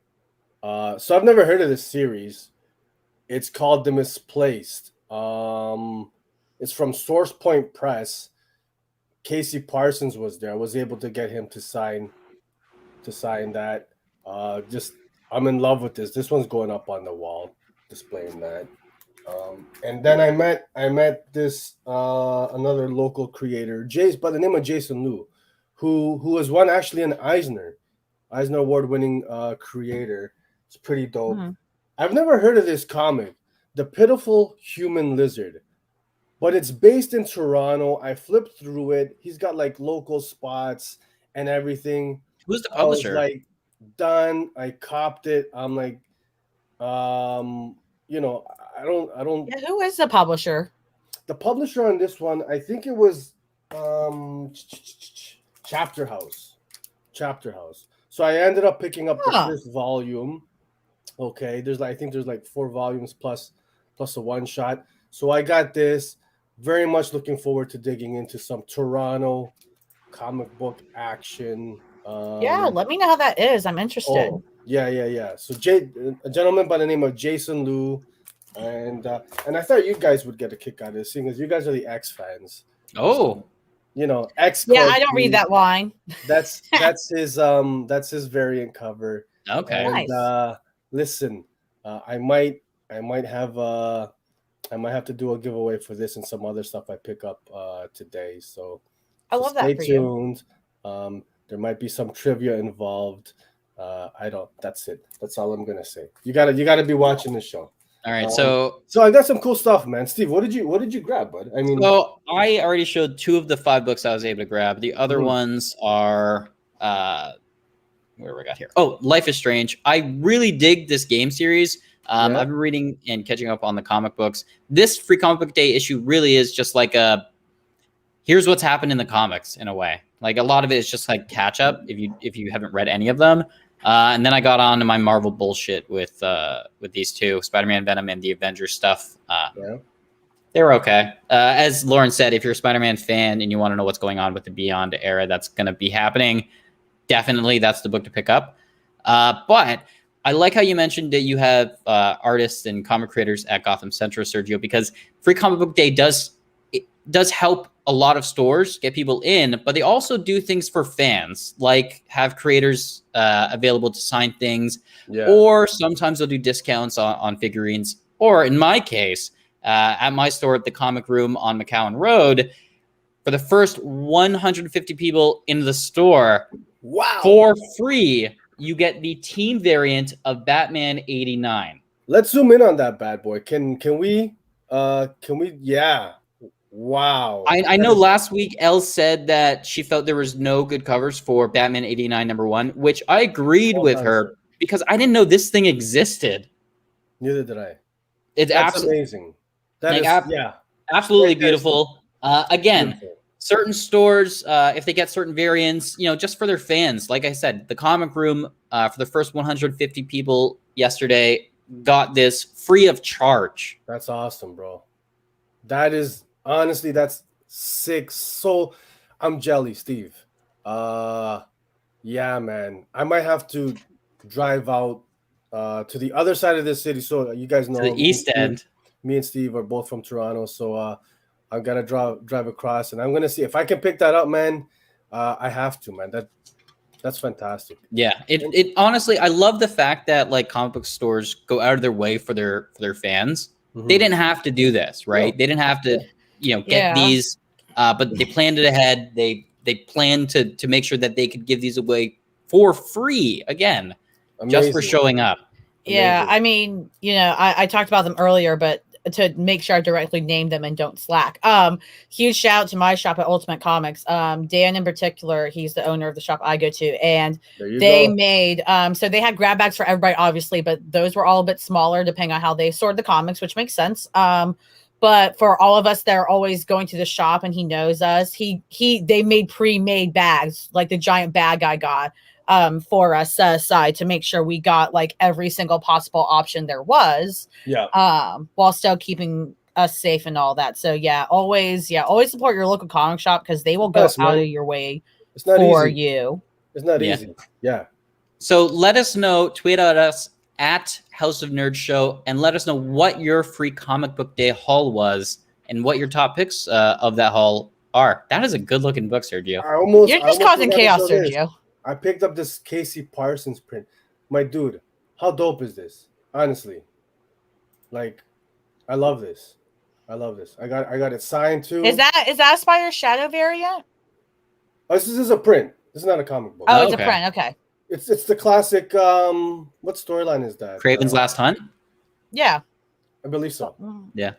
So I've never heard of this series. It's called The Misplaced. It's from Source Point Press. Casey Parsons was there. I was able to get him to sign that. I'm in love with this. This one's going up on the wall, displaying that. And then I met this another local creator, by the name of Jason Liu, who was one actually an Eisner Award-winning creator. It's pretty dope. Mm-hmm. I've never heard of this comic, The Pitiful Human Lizard, but it's based in Toronto. I flipped through it. He's got local spots and everything. Who's the publisher? I was done. I copped it. I'm I don't. Yeah, who is the publisher? The publisher on this one, I think it was Chapter House. So I ended up picking up the Huh. first volume. Okay, I think there's like 4 volumes plus a one shot. So I got this. Very much looking forward to digging into some Toronto comic book action. Yeah, let me know how that is. I'm interested. Oh, yeah. So a gentleman by the name of Jason Liu, and I thought you guys would get a kick out of this, seeing as you guys are the X fans. Oh, X. Yeah, I don't read that line. That's his variant cover. okay. And Nice. listen, I might have to do a giveaway for this and some other stuff I pick up today. So I love that stay for you. tuned. There might be some trivia involved. That's it. That's all I'm gonna say. You gotta be watching the show. All right. So I got some cool stuff, man. Steve, what did you grab, bud? I mean, so I already showed 2 of the 5 books I was able to grab. The other Mhm. ones are where we got here. Oh, Life is Strange. I really dig this game series. Yeah. I've been reading and catching up on the comic books. This Free Comic Book Day issue really is just like here's what's happened in the comics in a way. Like a lot of it is just like catch up if you haven't read any of them. And then I got on to my Marvel bullshit with these 2, Spider-Man, Venom, and the Avengers stuff. Yeah. They were okay. As Lauren said, if you're a Spider-Man fan and you want to know what's going on with the Beyond era that's going to be happening, definitely that's the book to pick up. But I like how you mentioned that you have artists and comic creators at Gotham Central, Sergio, because Free Comic Book Day does help a lot of stores get people in, but they also do things for fans, like have creators available to sign things, or sometimes they'll do discounts on figurines. Or in my case, at my store at the Comic Room on McCowan Road, for the first 150 people in the store, wow, for free, you get the team variant of Batman 89. Let's zoom in on that bad boy. Can we? Yeah. Wow. I know last week Elle said that she felt there was no good covers for Batman 89 #1, which I agreed with her because I didn't know this thing existed. Neither did I. It's That's amazing. That is absolutely beautiful. Again, beautiful. Certain stores, if they get certain variants, just for their fans, like I said, the Comic Room for the first 150 people yesterday got this free of charge. That's awesome, bro. That is honestly, that's sick. So I'm jelly, Steve. Yeah, man. I might have to drive out to the other side of the city. So you guys know To the East End. Me and Steve are both from Toronto, so I'm gonna drive across, and I'm gonna see if I can pick that up, man. I have to, man. That's fantastic. Yeah, it honestly, I love the fact that like comic book stores go out of their way for their fans. Mm-hmm. They didn't have to do this, right? No. They didn't have to, get these, but they planned it ahead. They planned to make sure that they could give these away for free again, just for showing up. Yeah, I mean, I talked about them earlier, but to make sure I directly name them and don't slack. Huge shout out to my shop at Ultimate Comics. Dan in particular, he's the owner of the shop I go to, and they made so they had grab bags for everybody, obviously, but those were all a bit smaller depending on how they sorted the comics, which makes sense. But for all of us that are always going to the shop and he knows us, they made pre-made bags like the giant bag I got for us aside to make sure we got like every single possible option there was, while still keeping us safe and all that. So always support your local comic shop because they will go out of your way for you. It's not easy. Yeah. So let us know, tweet at us at House of Nerds Show, and let us know what your Free Comic Book Day haul was and what your top picks of that haul are. That is a good looking book, Sergio. You're just causing chaos, Sergio. I picked up this Casey Parsons print. My dude, how dope is this? Honestly. Like, I love this. I got it signed too. Is that a Spider Shadow variant? Oh, this is a print. This is not a comic book. Oh, it's a print. Okay. It's the classic what storyline is that? Craven's Last Hunt? Yeah. I believe so. Yeah.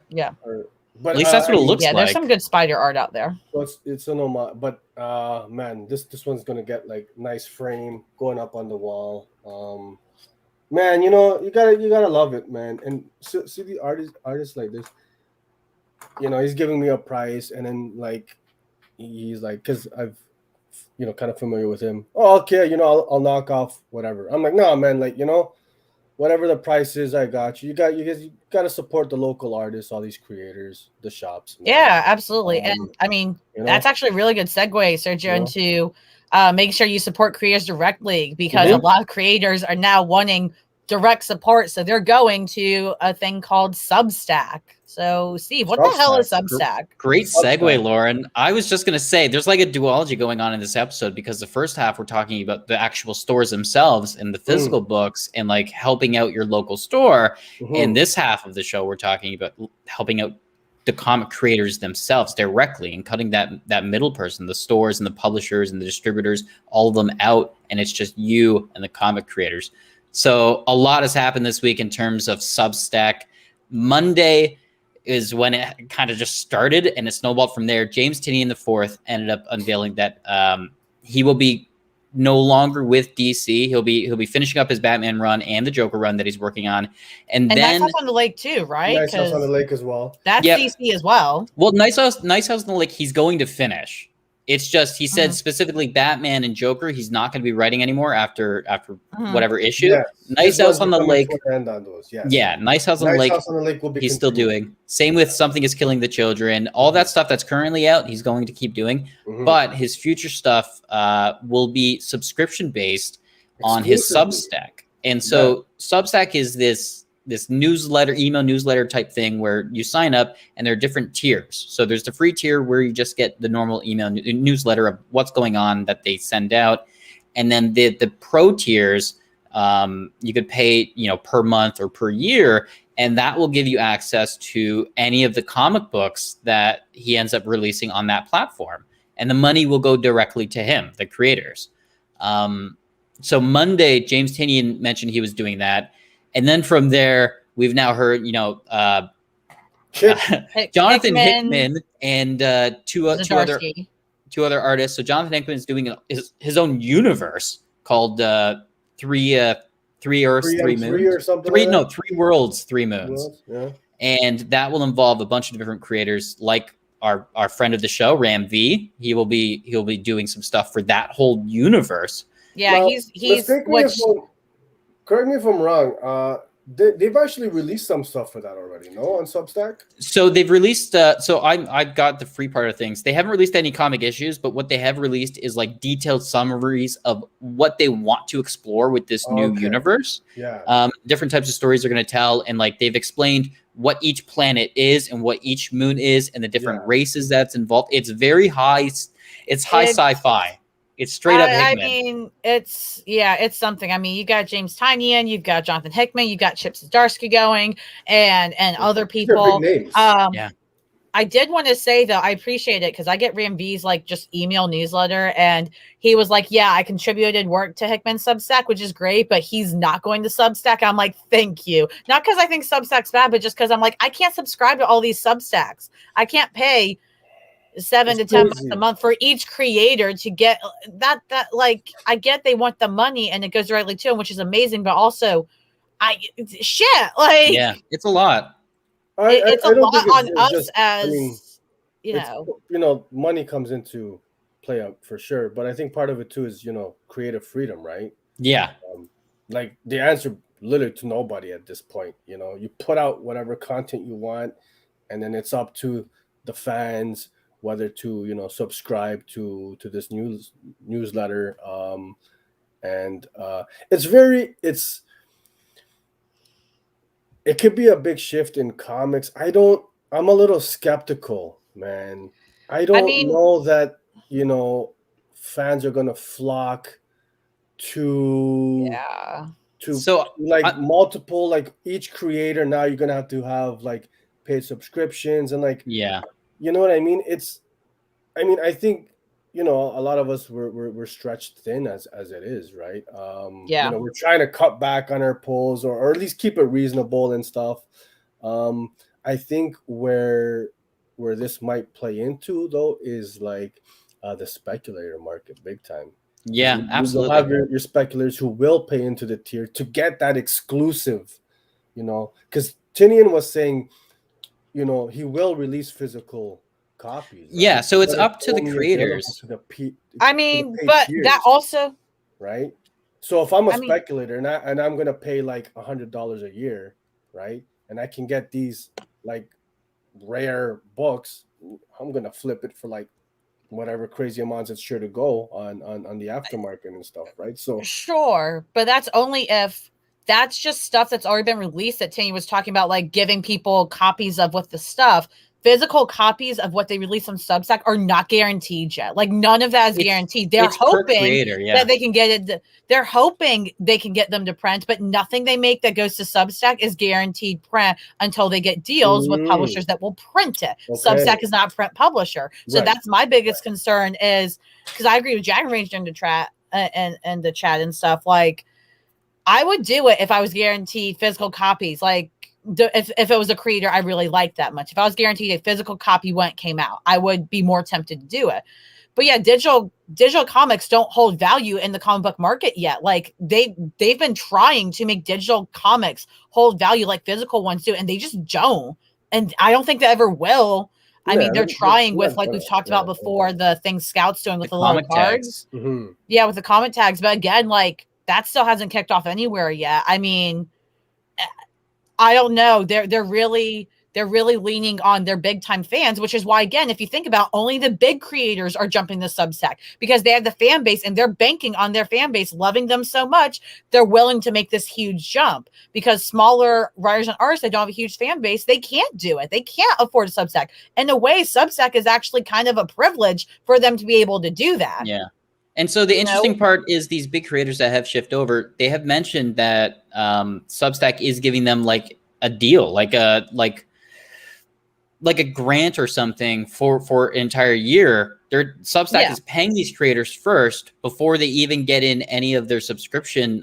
But at least that's what it looks like. Yeah, there's some good spider art out there. So it's an homage, but man, this one's gonna get like nice frame going up on the wall. Man, you gotta love it, man. And see the artists like this. He's giving me a price, and then like he's like, because I've, kind of familiar with him. Oh, okay, I'll knock off whatever. I'm like, no, man, like, whatever the price is, I got you. You got to support the local artists, all these creators, the shops. Man. Yeah, absolutely. And I mean, that's actually a really good segue, Sergio, into making sure you support creators directly, because a lot of creators are now wanting direct support. So they're going to a thing called Substack. So, Steve, what the hell is Substack? Great segue, Lauren. I was just going to say there's like a duology going on in this episode, because the first half we're talking about the actual stores themselves and the physical books and like helping out your local store. And this half of the show, we're talking about helping out the comic creators themselves directly and cutting that middle person, the stores and the publishers and the distributors, all of them out. And it's just you and the comic creators. So a lot has happened this week in terms of Substack. Monday is when it kind of just started and it snowballed from there. James Tynion IV ended up unveiling that he will be no longer with DC. He'll be finishing up his Batman run and the Joker run that he's working on. And then Nice House on the Lake too, right? Nice House on the Lake as well. That's DC as well. Well, Nice House on the Lake, he's going to finish. It's just, he said specifically Batman and Joker, he's not going to be writing anymore after whatever issue. Yes. Nice House on the Lake. Yeah, Nice House on the Lake. House on the Lake will be he's still doing. Same with Something is Killing the Children. All that stuff that's currently out, he's going to keep doing. But his future stuff will be subscription based on his Substack. And so Substack is this email newsletter type thing where you sign up and there are different tiers. So there's the free tier where you just get the normal email newsletter of what's going on that they send out. And then the pro tiers, you could pay, per month or per year, and that will give you access to any of the comic books that he ends up releasing on that platform. And the money will go directly to him, the creators. So Monday, James Tynion mentioned he was doing that. And then from there, we've now heard, Jonathan Hickman and two other artists. So Jonathan Hickman is doing his own universe called Three Earths, Three Moons. Three Worlds, Three Moons. Yeah. And that will involve a bunch of different creators, like our friend of the show, Ram V. He'll be doing some stuff for that whole universe. Yeah, now, he's correct me if I'm wrong. They've actually released some stuff for that already, no? On Substack? So they've released, so I've got the free part of things. They haven't released any comic issues, but what they have released is like detailed summaries of what they want to explore with this new universe. Yeah. Different types of stories they're going to tell. And like they've explained what each planet is and what each moon is and the different races that's involved. It's very high. It's high sci-fi. It's straight up Hickman. I mean, it's something. I mean, you got James Tynion, you've got Jonathan Hickman, you got Chip Zdarsky going, and other people. Big names. I did want to say though, I appreciate it because I get Ram V's like just email newsletter, and he was like, "Yeah, I contributed work to Hickman's Substack, which is great, but he's not going to Substack." I'm like, "Thank you," not because I think Substack's bad, but just because I'm like, I can't subscribe to all these Substacks. I can't pay $7 to $10 a month for each creator to get that like I get they want the money and it goes directly to them, which is amazing, but also it's a lot. It's a lot on us as money comes into play for sure, but I think part of it too is creative freedom, right? Yeah. Like the answer literally to nobody at this point. You put out whatever content you want, and then it's up to the fans whether to subscribe to this newsletter, and it could be a big shift in comics. I'm a little skeptical, man. I mean, know that fans are gonna flock to multiple, like each creator now you're gonna have to have like paid subscriptions and you know what I mean? I think, a lot of us we're stretched thin as it is, right? We're trying to cut back on our polls or at least keep it reasonable and stuff. I think where this might play into though is like the speculator market big time. Yeah, absolutely. You'll have your speculators who will pay into the tier to get that exclusive, because Tynion was saying, he will release physical copies. Right? Yeah, so it's But up to the only creators. available to the I to mean, the paid but tiers, that also, right? So if I'm a I mean, speculator and I'm gonna pay like $100 a year, right, and I can get these like rare books, I'm gonna flip it for like whatever crazy amounts it's sure to go on the aftermarket and stuff, right? So sure, but that's only if that's just stuff that's already been released that Tanya was talking about, like giving people copies of what the stuff. Physical copies of what they release on Substack are not guaranteed yet. Like none of that is guaranteed. They're It's per hoping creator, yeah. that they can get it. They're hoping they can get them to print, but nothing they make that goes to Substack is guaranteed print until they get deals with publishers that will print it. Okay. Substack is not a print publisher, so Right. that's my biggest concern. Is because I agree with Jack and Range in the chat and the chat and stuff. Like I would do it if I was guaranteed physical copies. Like if it was a creator I really liked that much, if I was guaranteed a physical copy when it came out, I would be more tempted to do it. But yeah, digital comics don't hold value in the comic book market yet. Like they've been trying to make digital comics hold value like physical ones do, and they just don't. And I don't think they ever will. I mean, they're trying with, like we've talked about before, the thing Scout's doing with the little cards. Mm-hmm. Yeah, with the comment tags. But again, like that still hasn't kicked off anywhere yet. I mean, I don't know. They're really leaning on their big time fans, which is why, again, if you think about, only the big creators are jumping the Substack because they have the fan base and they're banking on their fan base loving them so much they're willing to make this huge jump. Because smaller writers and artists that don't have a huge fan base, they can't do it. They can't afford a Substack. In a way, Substack is actually kind of a privilege for them to be able to do that. Yeah. And so the interesting part is these big creators that have shifted over, they have mentioned that Substack is giving them like a deal, like a grant or something for an entire year. Their Substack is paying these creators first before they even get in any of their subscription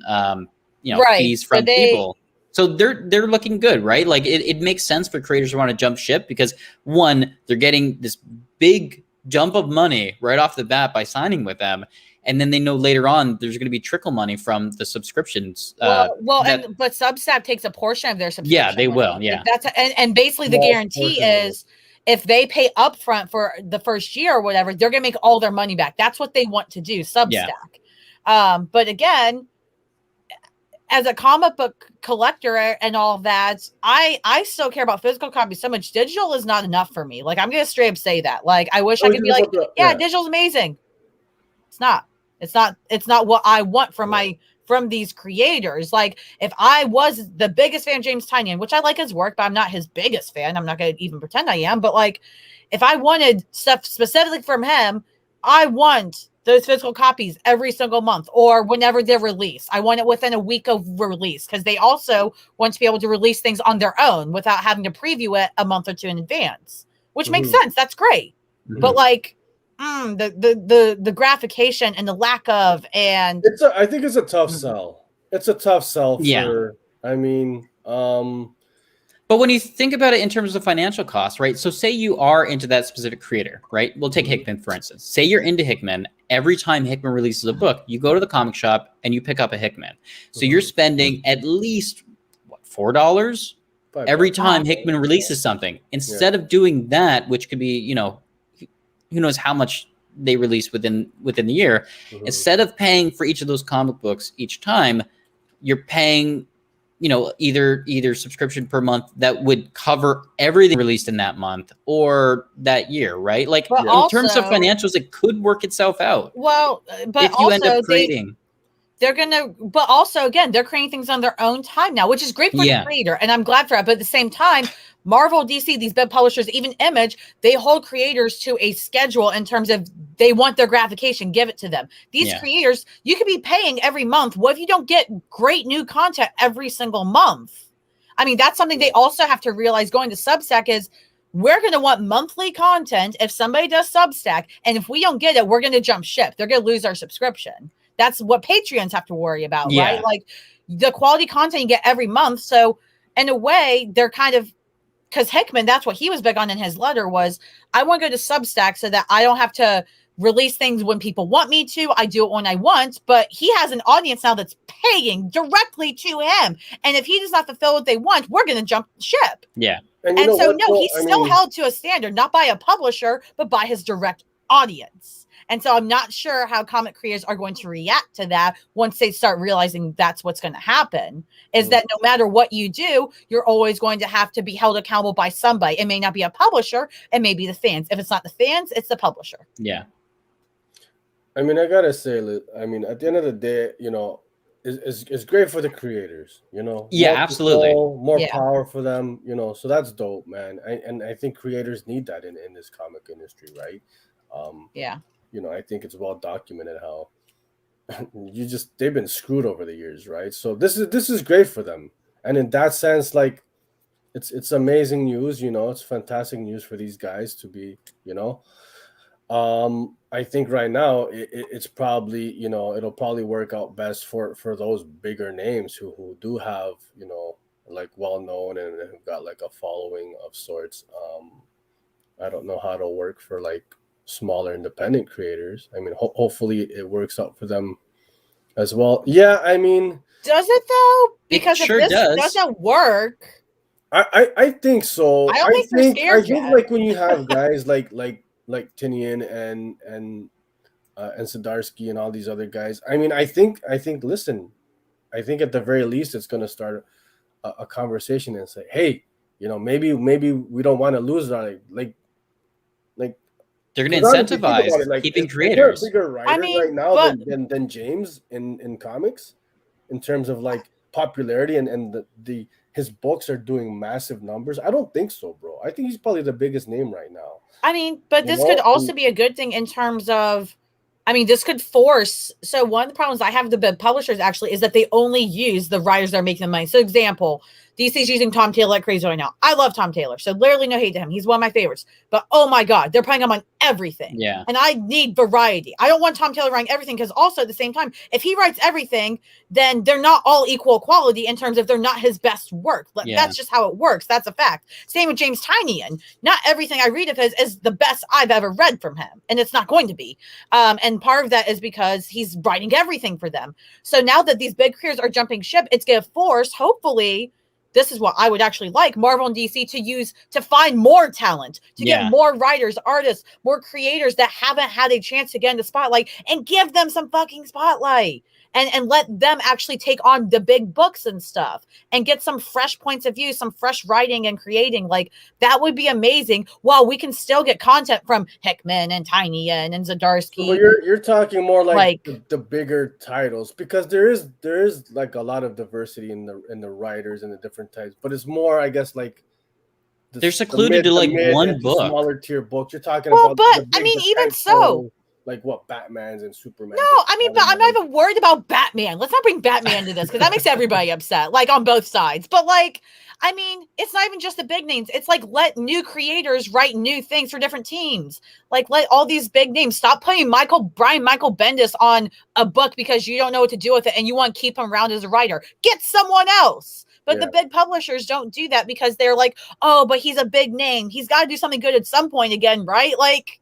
fees from people. So they're looking good, right? Like it makes sense for creators who want to jump ship because one, they're getting this big jump of money right off the bat by signing with them, and then they know later on there's going to be trickle money from the subscriptions. But Substack takes a portion of their subscription. Yeah, they will. Like yeah, that's and basically the guarantee is if they pay upfront for the first year or whatever, they're going to make all their money back. That's what they want to do. Substack. Yeah. But again, as a comic book collector and all that, I still care about physical copies so much. Digital is not enough for me. Like I'm gonna straight up say that. Like I wish I could be like, digital's amazing. It's not. It's not what I want from these creators. Like if I was the biggest fan of James Tynion, which I like his work, but I'm not his biggest fan. I'm not gonna even pretend I am. But like if I wanted stuff specifically from him, I want those physical copies every single month or whenever they're released. I want it within a week of release because they also want to be able to release things on their own without having to preview it a month or two in advance, which makes sense. That's great. But like the graphication and the lack of, and I think it's a tough sell. It's a tough sell for, I mean, but when you think about it in terms of financial costs, right? So say you are into that specific creator, right? We'll take Hickman, for instance. Say you're into Hickman. Every time Hickman releases a book, you go to the comic shop and you pick up a Hickman. So you're spending at least, $4? Every time Hickman releases something. Instead of doing that, which could be, who knows how much they release within the year. Instead of paying for each of those comic books each time, you're paying either subscription per month that would cover everything released in that month or that year, right? Like in terms of financials, it could work itself out. Well, but if you end up creating, but also again, they're creating things on their own time now, which is great for the creator, and I'm glad for that. But at the same time, Marvel, DC, these big publishers, even Image, they hold creators to a schedule in terms of they want their gratification, give it to them. These creators, you could be paying every month. What if you don't get great new content every single month? I mean, that's something they also have to realize going to Substack is we're going to want monthly content if somebody does Substack. And if we don't get it, we're going to jump ship. They're going to lose our subscription. That's what Patreons have to worry about, right? Like the quality content you get every month. So in a way, they're kind of, because Hickman, that's what he was big on in his letter was, I want to go to Substack so that I don't have to release things when people want me to. I do it when I want, but he has an audience now that's paying directly to him. And if he does not fulfill what they want, we're going to jump ship. Yeah. And And so, what, no, though? he's still held to a standard, not by a publisher, but by his direct audience. And so I'm not sure how comic creators are going to react to that once they start realizing that's what's going to happen, is that no matter what you do, you're always going to have to be held accountable by somebody. It may not be a publisher. It may be the fans. If it's not the fans, it's the publisher. Yeah. I mean, I got to say, I mean, at the end of the day, it's great for the creators, Yeah, more absolutely. control, more Yeah. power for them, so that's dope, man. And I think creators need that in this comic industry, right? Yeah. I think it's well documented how they've been screwed over the years, right? So this is great for them. And in that sense, like it's amazing news, it's fantastic news for these guys to be, I think right now it's probably, it'll probably work out best for those bigger names who do have, like well known and have got like a following of sorts. I don't know how it'll work for like smaller independent creators. I mean, hopefully it works out for them as well. Yeah, I mean, does it though? Because sure if this does. doesn't work, I think so. I don't think they're scared I think yet. like when you have guys like Tynion and Zdarsky and all these other guys. I mean, I think listen, I think at the very least it's going to start a conversation and say, hey, maybe we don't want to lose that. Like they're going to incentivize keeping creators. Is there a bigger writer right now than James in comics in terms of like popularity and the his books are doing massive numbers? I don't think so, bro. I think he's probably the biggest name right now. I mean, but this could also be a good thing in terms of, I mean, this could force. So one of the problems I have with the publishers actually is that they only use the writers that are making the money. So example, DC's using Tom Taylor like crazy right now. I love Tom Taylor, so literally no hate to him. He's one of my favorites. But oh my God, they're putting him on everything. Yeah. And I need variety. I don't want Tom Taylor writing everything because also at the same time, if he writes everything, then they're not all equal quality in terms of they're not his best work. That's just how it works. That's a fact. Same with James Tynion. Not everything I read of his is the best I've ever read from him. And it's not going to be. And part of that is because he's writing everything for them. So now that these big creators are jumping ship, it's going to force, hopefully, this is what I would actually like Marvel and DC to use to find more talent, to get more writers, artists, more creators that haven't had a chance to get in the spotlight and give them some fucking spotlight and let them actually take on the big books and stuff and get some fresh points of view, some fresh writing and creating. Like that would be amazing while we can still get content from Hickman and Tynion and Zdarsky. So you're talking more like the bigger titles because there is like a lot of diversity in the writers and the different types, but it's more, I guess, like they're secluded to like one book, smaller tier books. You're talking about, but I mean, even so. Like what, Batman's and Superman? No, I mean, but I'm not even worried about Batman. Let's not bring Batman into this because that makes everybody upset, like on both sides. But like, I mean, it's not even just the big names. It's like let new creators write new things for different teams. Like let all these big names stop putting Michael Bendis on a book because you don't know what to do with it and you want to keep him around as a writer. Get someone else. But the big publishers don't do that because they're like, oh, but he's a big name. He's got to do something good at some point again, right? Like.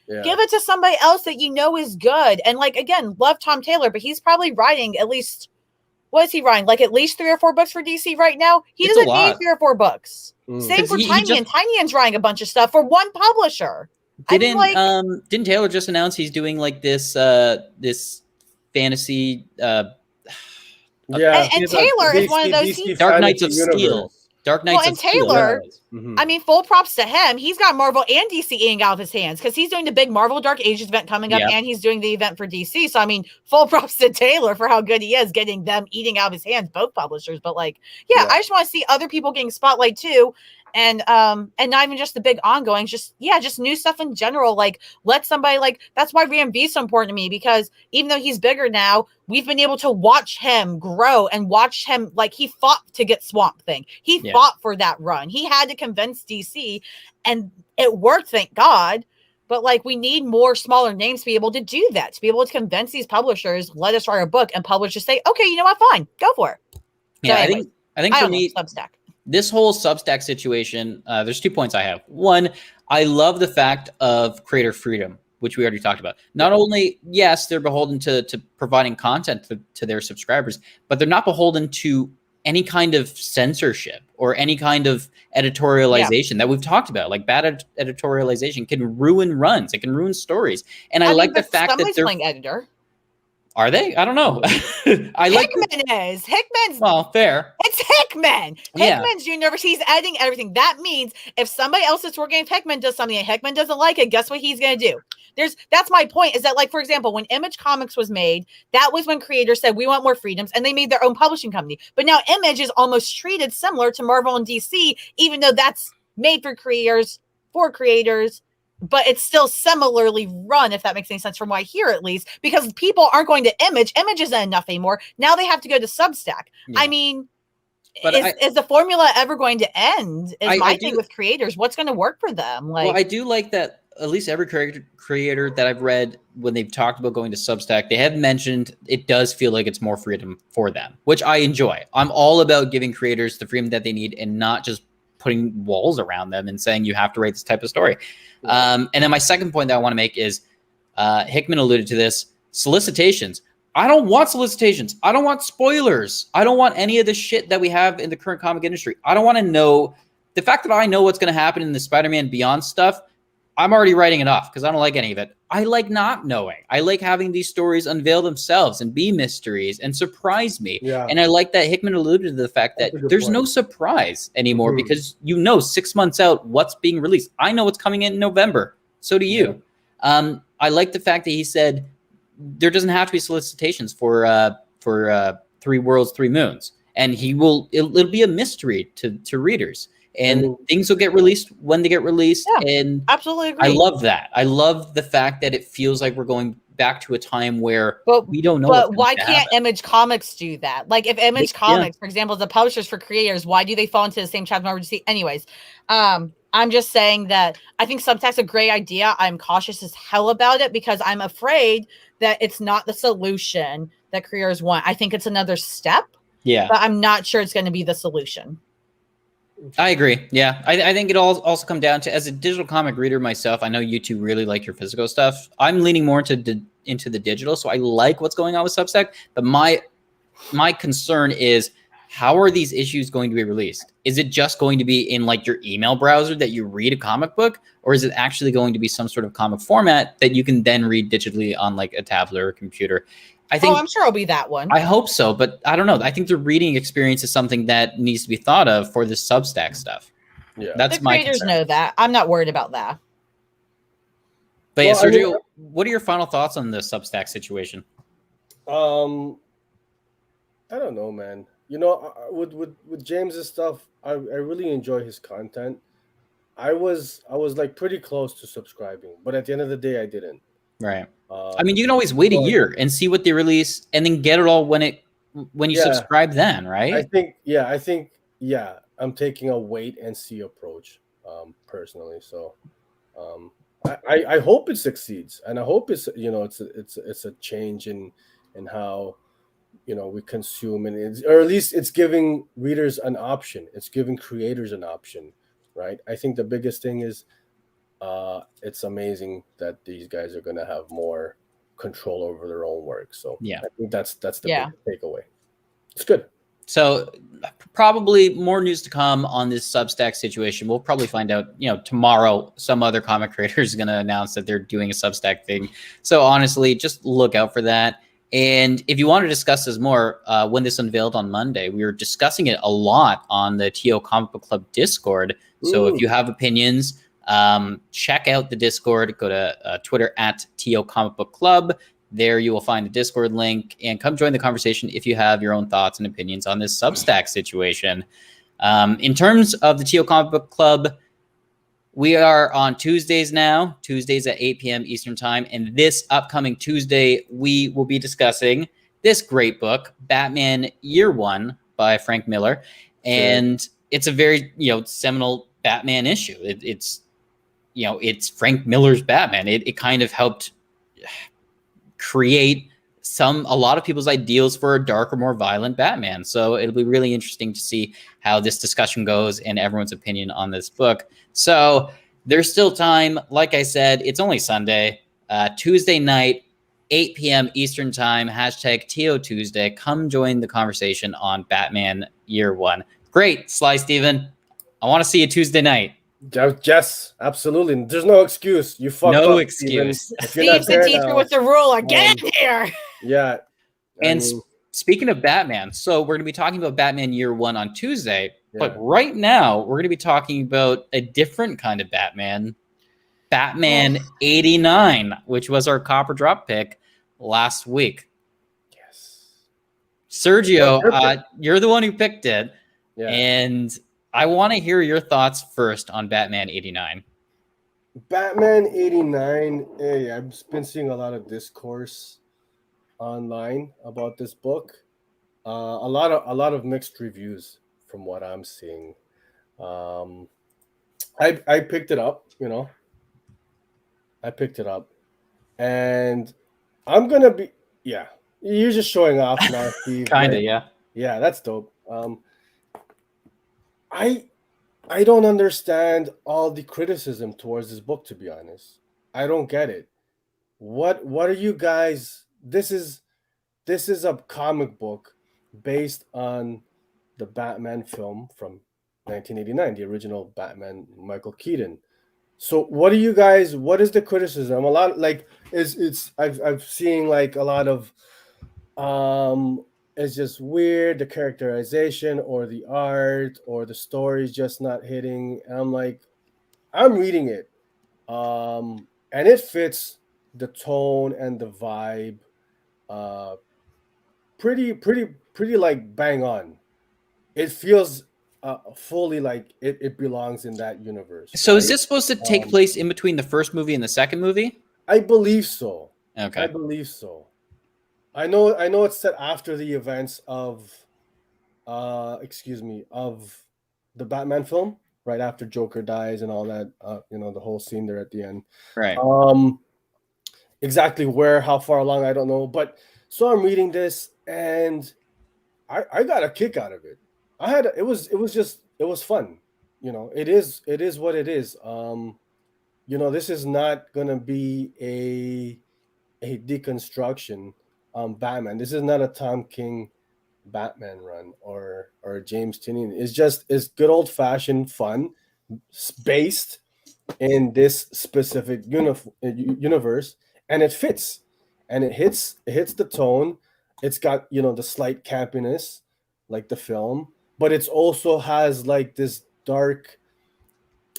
Yeah. Give it to somebody else that you know is good. And like, again, love Tom Taylor, but he's probably writing at least, what is he writing? Like at least 3 or 4 books for DC right now? He doesn't need 3 or 4 books. Same for Tynion. Tynion's writing a bunch of stuff for one publisher. Didn't Taylor just announce he's doing like this fantasy and Taylor is one of those Dark Knights of Steel. Dark Knights of Taylor, I mean, full props to him. He's got Marvel and DC eating out of his hands because he's doing the big Marvel Dark Ages event coming up and he's doing the event for DC. So, I mean, full props to Taylor for how good he is getting them eating out of his hands, both publishers. But like, I just want to see other people getting spotlight too. And not even just the big ongoings, just new stuff in general. Like let somebody that's why Ram V is so important to me because even though he's bigger now, we've been able to watch him grow and watch him he fought to get Swamp Thing. He fought for that run. He had to convince DC and it worked, thank God. But we need more smaller names to be able to do that, to be able to convince these publishers, let us write a book and publishers say, okay, you know what, fine, go for it. Yeah, so anyways, I think for me, Substack. This whole Substack situation, there's 2 points I have. One, I love the fact of creator freedom, which we already talked about. Not only, yes, they're beholden to providing content to their subscribers, but they're not beholden to any kind of censorship or any kind of editorialization that we've talked about. Like bad editorialization can ruin runs. It can ruin stories. And I like the fact that they're playing editor. Are they? I don't know. Hickman is. Hickman's. Well, fair. It's Hickman. Hickman's universe. He's editing everything. That means if somebody else that's working with Hickman does something and Hickman doesn't like it, guess what he's going to do? That's my point, is that, like, for example, when Image Comics was made, that was when creators said, we want more freedoms, and they made their own publishing company. But now Image is almost treated similar to Marvel and DC, even though that's made for creators, but it's still similarly run, if that makes any sense from what I hear, at least, because people aren't going to Image. Image isn't enough anymore. Now they have to go to Substack. Yeah. I mean, is the formula ever going to end? Is my thing with creators. What's going to work for them? Like, well, I do like that at least every creator that I've read, when they've talked about going to Substack, they have mentioned it does feel like it's more freedom for them, which I enjoy. I'm all about giving creators the freedom that they need and not just putting walls around them and saying you have to write this type of story. And then my second point that I want to make is Hickman alluded to this, solicitations. I don't want solicitations. I don't want spoilers. I don't want any of the shit that we have in the current comic industry. I don't want to know the fact that I know what's going to happen in the Spider-Man Beyond stuff. I'm already writing it off because I don't like any of it. I like not knowing. I like having these stories unveil themselves and be mysteries and surprise me. Yeah. And I like that Hickman alluded to the fact that there's no surprise anymore because 6 months out what's being released. I know what's coming in November. So do you. Yeah. I like the fact that he said there doesn't have to be solicitations for 3 Worlds, 3 Moons. And it'll be a mystery to readers. And things will get released when they get released. Yeah, and absolutely agree. I love that. I love the fact that it feels like we're going back to a time where we don't know. But why can't Image Comics do that? Like, if Image Comics, for example, the publishers for creators, why do they fall into the same trap? Anyways, I'm just saying that I think Substack's a great idea. I'm cautious as hell about it because I'm afraid that it's not the solution that creators want. I think it's another step. Yeah. But I'm not sure it's going to be the solution. I agree. Yeah. I think it all also come down to, as a digital comic reader myself, I know you two really like your physical stuff. I'm leaning more into the digital. So I like what's going on with Substack. But my concern is, how are these issues going to be released? Is it just going to be in like your email browser that you read a comic book? Or is it actually going to be some sort of comic format that you can then read digitally on like a tablet or a computer? I think, I'm sure it'll be that one. I hope so, but I don't know. I think the reading experience is something that needs to be thought of for this Substack stuff. Yeah, that's my creators know that. I'm not worried about that. But yeah, Sergio, what are your final thoughts on the Substack situation? I don't know, man. You know, with James's stuff, I really enjoy his content. I was like pretty close to subscribing, but at the end of the day, I didn't. Right. I mean, you can always wait a year and see what they release, and then get it all when you subscribe. Then, right? I think I'm taking a wait and see approach, personally. So, I hope it succeeds, and I hope it's a change in how we consume, and or at least it's giving readers an option. It's giving creators an option, right? I think the biggest thing is, it's amazing that these guys are going to have more control over their own work. So yeah, I think that's the big takeaway. It's good. So probably more news to come on this Substack situation. We'll probably find out, tomorrow some other comic creator is going to announce that they're doing a Substack thing. So honestly, just look out for that. And if you want to discuss this more, when this unveiled on Monday, we were discussing it a lot on the TO Comic Book Club Discord. So if you have opinions, check out the Discord. Go to Twitter at TO Comic Book Club. There you will find the Discord link, and come join the conversation if you have your own thoughts and opinions on this Substack situation. In terms of the TO Comic Book Club, we are on Tuesdays now, Tuesdays at 8 p.m. Eastern Time. And this upcoming Tuesday, we will be discussing this great book, Batman Year One by Frank Miller. And it's a very, seminal Batman issue. It's Frank Miller's Batman. It kind of helped create a lot of people's ideals for a darker, more violent Batman. So it'll be really interesting to see how this discussion goes and everyone's opinion on this book. So there's still time. Like I said, it's only Sunday, Tuesday night, 8 p.m. Eastern Time, #TO Tuesday. Come join the conversation on Batman Year One. Great, Sly Steven. I want to see you Tuesday night. Yes, absolutely. There's no excuse. You fuck No up, excuse. Steven. If you're not Steve's the there teacher now, with the ruler. Get in here. yeah. And speaking of Batman, so we're going to be talking about Batman Year One on Tuesday, but right now we're going to be talking about a different kind of Batman, Batman 89, which was our Copper Drop pick last week. Yes. Sergio, you're the one who picked it, Yeah. and I want to hear your thoughts first on Batman 89. Batman 89. Hey, I've been seeing a lot of discourse online about this book. A lot of mixed reviews from what I'm seeing. I picked it up, I picked it up, and I'm gonna be You're just showing off now, Steve. Kinda, yeah. Yeah, that's dope. I don't understand all the criticism towards this book, to be honest. I don't get it. What are you guys? This is a comic book based on the Batman film from 1989, the original Batman, Michael Keaton. So what is the criticism? A lot I've seen like a lot of it's just weird, the characterization or the art or the story's just not hitting. And I'm like, I'm reading it. And it fits the tone and the vibe pretty like bang on. It feels fully like it belongs in that universe. So is this supposed to take place in between the first movie and the second movie? I believe so. Okay. I believe so. I know it's set after the events of of the Batman film, right after Joker dies and all that, the whole scene there at the end. Right. Exactly how far along, I don't know. But so I'm reading this and I got a kick out of it. It was fun. It is what it is. This is not gonna be a deconstruction Batman. This is not a Tom King Batman run or James Tynion. It's good old fashioned fun based in this specific universe, and it fits, and it hits the tone. It's got the slight campiness like the film, but it's also has like this a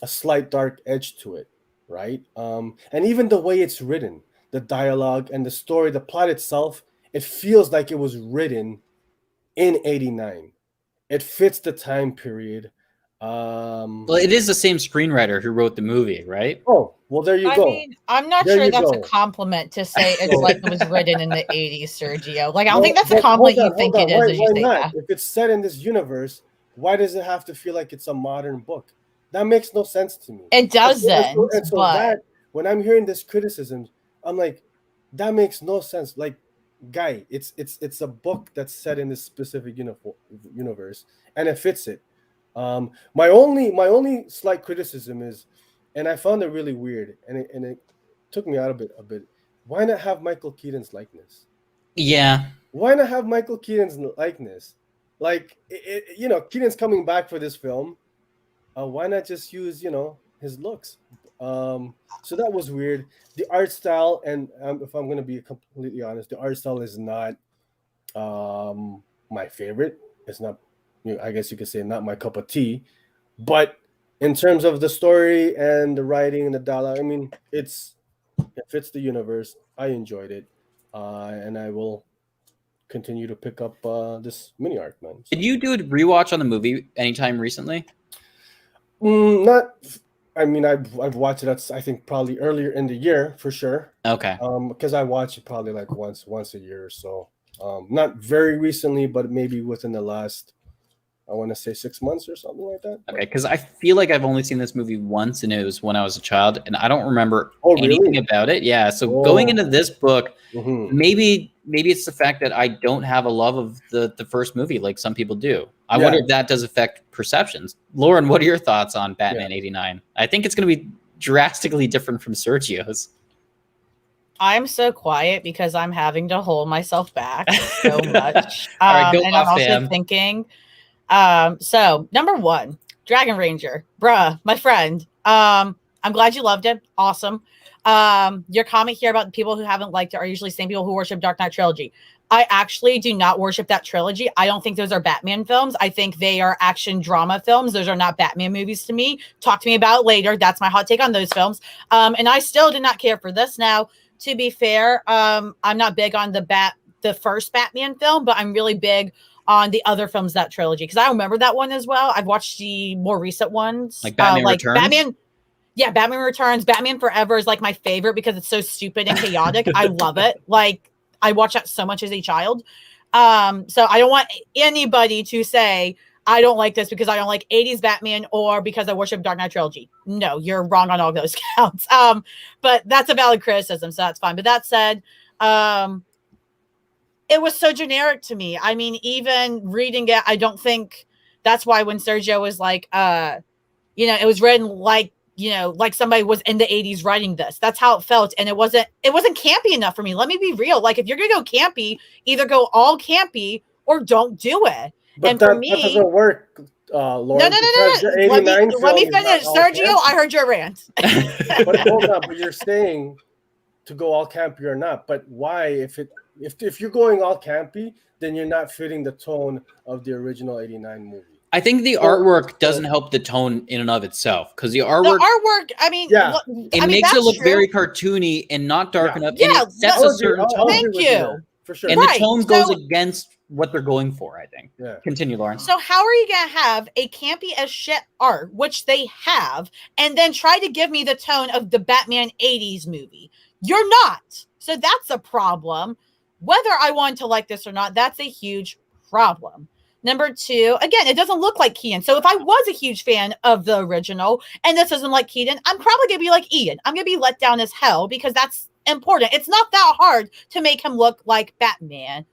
slight dark edge to it, right? And even the way it's written, the dialogue and the story, the plot itself, it feels like it was written in 89. It fits the time period. Well, it is the same screenwriter who wrote the movie, right? Oh, well, there you go. I mean, I'm not sure that's a compliment to say it's like it was written in the 80s, Sergio. Like, I don't think that's a compliment you think it is as you say that. If it's set in this universe, why does it have to feel like it's a modern book? That makes no sense to me. It doesn't. And so that, when I'm hearing this criticism, I'm like, that makes no sense. Like, guy, it's a book that's set in this specific universe, and it fits it. My only slight criticism is, and I found it really weird, and it took me out a bit. Why not have Michael Keaton's likeness? Yeah. Why not have Michael Keaton's likeness? Like, Keaton's coming back for this film. Why not just use, his looks? So that was weird. The art style, and if I'm going to be completely honest, the art style is not my favorite. It's not, I guess you could say, not my cup of tea. But in terms of the story and the writing and the dialogue, I mean, it fits the universe. I enjoyed it, and I will continue to pick up this mini arc, man. So. Did you do a rewatch on the movie anytime recently? Not. I mean, I've watched it. I think probably earlier in the year for sure. Okay. Because I watch it probably like once a year or so. Not very recently, but maybe within the last, I want to say 6 months or something like that. Okay, because I feel like I've only seen this movie once, and it was when I was a child, and I don't remember anything about it. Yeah, so going into this book, maybe it's the fact that I don't have a love of the first movie like some people do. I wonder if that does affect perceptions. Lauren, what are your thoughts on Batman 89? I think it's going to be drastically different from Sergio's. I'm so quiet because I'm having to hold myself back so much. All right, go and off, I'm also Sam. thinking So number 1, Dragon Ranger, bruh, my friend. I'm glad you loved it. Awesome. Your comment here about the people who haven't liked it are usually the same people who worship Dark Knight trilogy. I actually do not worship that trilogy. I don't think those are Batman films. I think they are action drama films. Those are not Batman movies to me. Talk to me about it later. That's my hot take on those films. And I still did not care for this. Now, to be fair, I'm not big on the first Batman film, but I'm really big on the other films, that trilogy, because I remember that one as well. I've watched the more recent ones. Like Batman Returns? Yeah, Batman Returns. Batman Forever is like my favorite because it's so stupid and chaotic. I love it. Like, I watched that so much as a child. So I don't want anybody to say I don't like this because I don't like 80s Batman or because I worship Dark Knight trilogy. No, you're wrong on all those counts. But that's a valid criticism, so that's fine. But that said, it was so generic to me. I mean, even reading it, I don't think that's why when Sergio was like, it was written like, like somebody was in the 80s writing this. That's how it felt. And it wasn't campy enough for me. Let me be real. Like, if you're going to go campy, either go all campy or don't do it. But and that, for me, that doesn't work, Lauren. No. Let me finish. Sergio, I heard your rant. But hold on. But you're saying to go all campy or not. But why? If you're going all campy, then you're not fitting the tone of the original 89 movie. I think the artwork doesn't help the tone in and of itself, because the artwork, I mean, it makes it look very cartoony and not dark enough. And it sets a certain tone. Thank you. For sure. And the tone goes against what they're going for, I think. Yeah. Continue, Lauren. So how are you going to have a campy as shit art, which they have, and then try to give me the tone of the Batman 80s movie? You're not. So that's a problem. Whether I want to like this or not, that's a huge problem. Number 2, again, it doesn't look like Keaton. So if I was a huge fan of the original and this isn't like Keaton, I'm probably going to be like Ian. I'm going to be let down as hell because that's important. It's not that hard to make him look like Batman,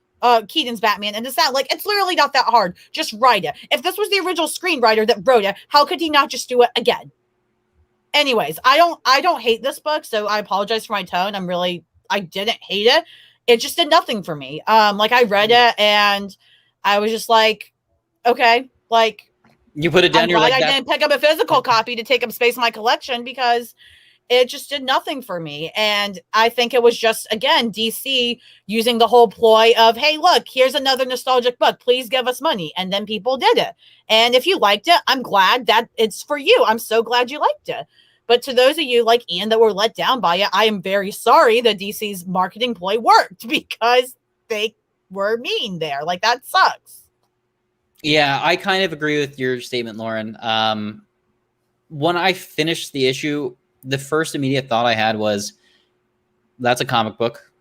Keaton's Batman. And it's literally not that hard. Just write it. If this was the original screenwriter that wrote it, how could he not just do it again? Anyways, I don't hate this book, so I apologize for my tone. I didn't hate it. It just did nothing for me. I read it and I was just like, okay, like, you put it down. You're like, I didn't pick up a physical copy to take up space in my collection because it just did nothing for me. And I think it was just, again, DC using the whole ploy of, hey, look, here's another nostalgic book. Please give us money. And then people did it. And if you liked it, I'm glad that it's for you. I'm so glad you liked it. But to those of you like Ian that were let down by it, I am very sorry that DC's marketing ploy worked because they were mean there. Like, that sucks. Yeah, I kind of agree with your statement, Lauren. When I finished the issue, the first immediate thought I had was, that's a comic book.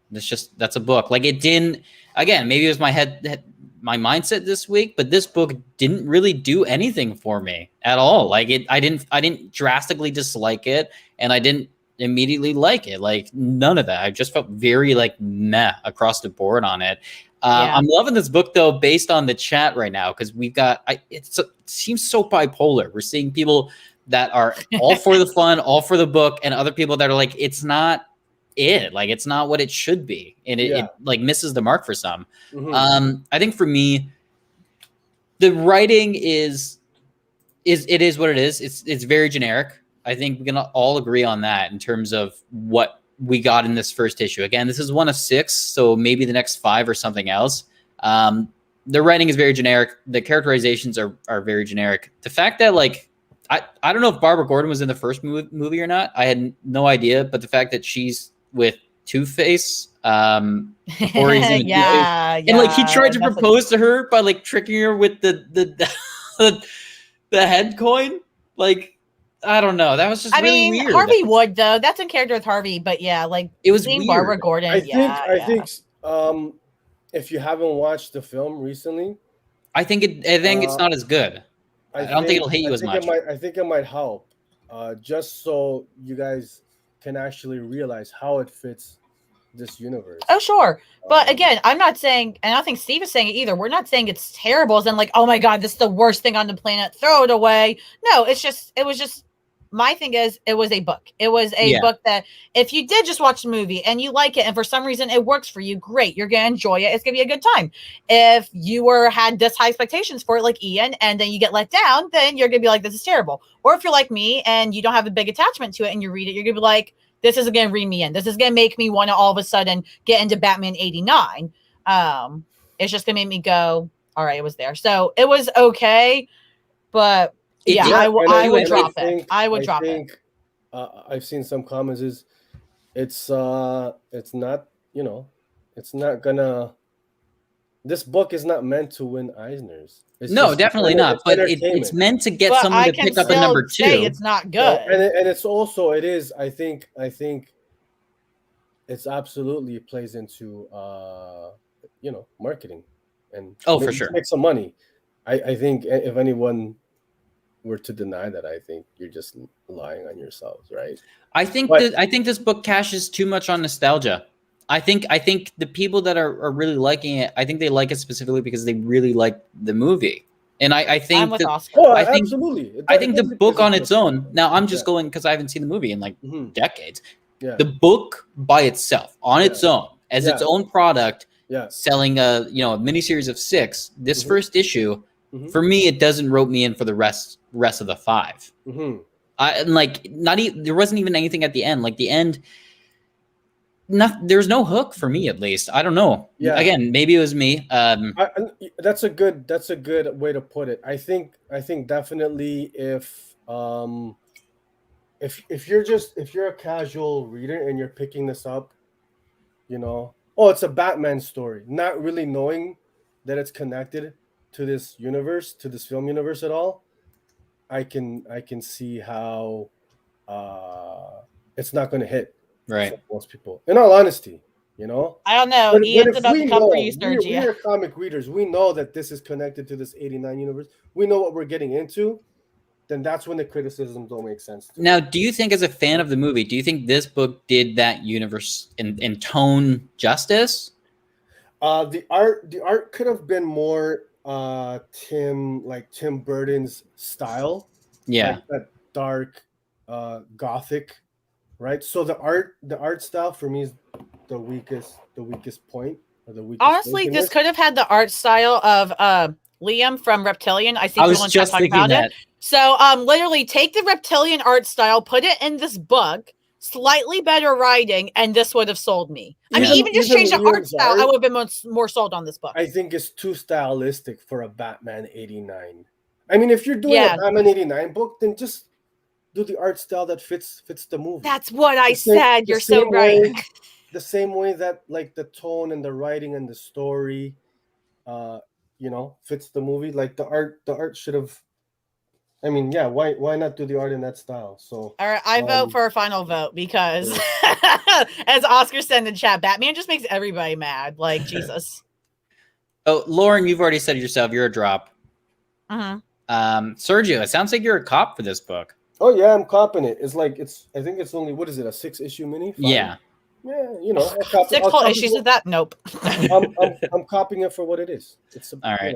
That's a book. Like, it didn't, again, maybe it was my mindset this week, but this book didn't really do anything for me at all. Like, I didn't drastically dislike it, and I didn't immediately like it. Like, none of that. I just felt very like meh across the board on it. I'm loving this book though, based on the chat right now, because we've got it seems so bipolar. We're seeing people that are all for the fun, all for the book, and other people that are like, it's not it. Like, it's not what it should be, and it like misses the mark for some. Mm-hmm. I think for me, the writing is what it is. It's very generic. I think we can all agree on that in terms of what we got in this first issue. Again, this is 1 of 6, so maybe the next 5 or something else. The writing is very generic. The characterizations are very generic. The fact that, like, I don't know if Barbara Gordon was in the first movie or not. I had no idea, but the fact that she's with Two-Face before he's even and like he tried to propose to her by like tricking her with the head coin. Like, I don't know. That was just really weird. Harvey would though. That's in character with Harvey, but yeah, like it was weird. Barbara Gordon. I think if you haven't watched the film recently, I think it's not as good. I don't think it'll hate you as much. I think it might help, just so you guys can actually realize how it fits this universe. Oh, sure. But again, I'm not saying, and I don't think Steve is saying it either. We're not saying it's terrible as in like, oh my God, this is the worst thing on the planet. Throw it away. No, it was just my thing is, it was a book. It was a book that if you did just watch the movie and you like it, and for some reason it works for you, great. You're going to enjoy it. It's going to be a good time. If you had this high expectations for it, like Ian, and then you get let down, then you're going to be like, this is terrible. Or if you're like me and you don't have a big attachment to it and you read it, you're going to be like, this is going to read me in. This is going to make me want to all of a sudden get into Batman 89. It's just going to make me go, all right, it was there. So it was okay, but I would drop it. I would drop it. I've seen some comments it's not, it's not gonna, this book is not meant to win Eisners. No, definitely not. But it's meant to get someone to pick up a number 2. It's not good. And it's also, it is, I think it's absolutely plays into, marketing and for sure, make some money. I think if anyone were to deny that, I think you're just lying on yourselves, right? I think this book cashes too much on nostalgia. I think the people that are really liking it, I think they like it specifically because they really like the movie. And I think absolutely. I think the book on its own. Now I'm just going because I haven't seen the movie in like decades. Yeah. The book by itself, on its own, as its own product, selling a miniseries of 6. This first issue, for me, it doesn't rope me in for the rest of the 5. There wasn't even anything at the end. Like the end. There's no hook for me, at least. I don't know. Yeah. Again, maybe it was me. That's a good way to put it. I think definitely if you're a casual reader and you're picking this up, it's a Batman story, not really knowing that it's connected to this universe, to this film universe at all, I can see how it's not going to hit. Right. For most people, in all honesty, I don't know. Ian's about to come for you, Sergio. We are comic readers. We know that this is connected to this 89 universe. We know what we're getting into. Then that's when the criticisms don't make sense. Now, do you think, as a fan of the movie, do you think this book did that universe in tone justice? The art could have been more Tim Burton's style. Yeah. Like that dark, gothic. Right, so the art style for me is the weakest point, or the weakest. Honestly, this could have had the art style of Liam from Reptilian. I was just thinking about it. So, literally, take the Reptilian art style, put it in this book, slightly better writing, and this would have sold me. I mean, even just change the art style, I would have been more sold on this book. I think it's too stylistic for a Batman 89. I mean, if you're doing a Batman 89 book, then just do the art style that fits the movie. That's what I said. You're so right. The same way that like the tone and the writing and the story, fits the movie. Like the art should have. I mean, yeah. Why not do the art in that style? So, all right, I vote for a final vote because, as Oscar said in the chat, Batman just makes everybody mad. Like Jesus. Oh, Lauren, you've already said it yourself. You're a drop. Sergio, it sounds like you're a cop for this book. Oh yeah, I'm copping it. It's like I think it's only, what is it, a 6-issue mini? 5? Yeah. Yeah, 6 full issues of that? Nope. I'm copying it for what it is. It's all right.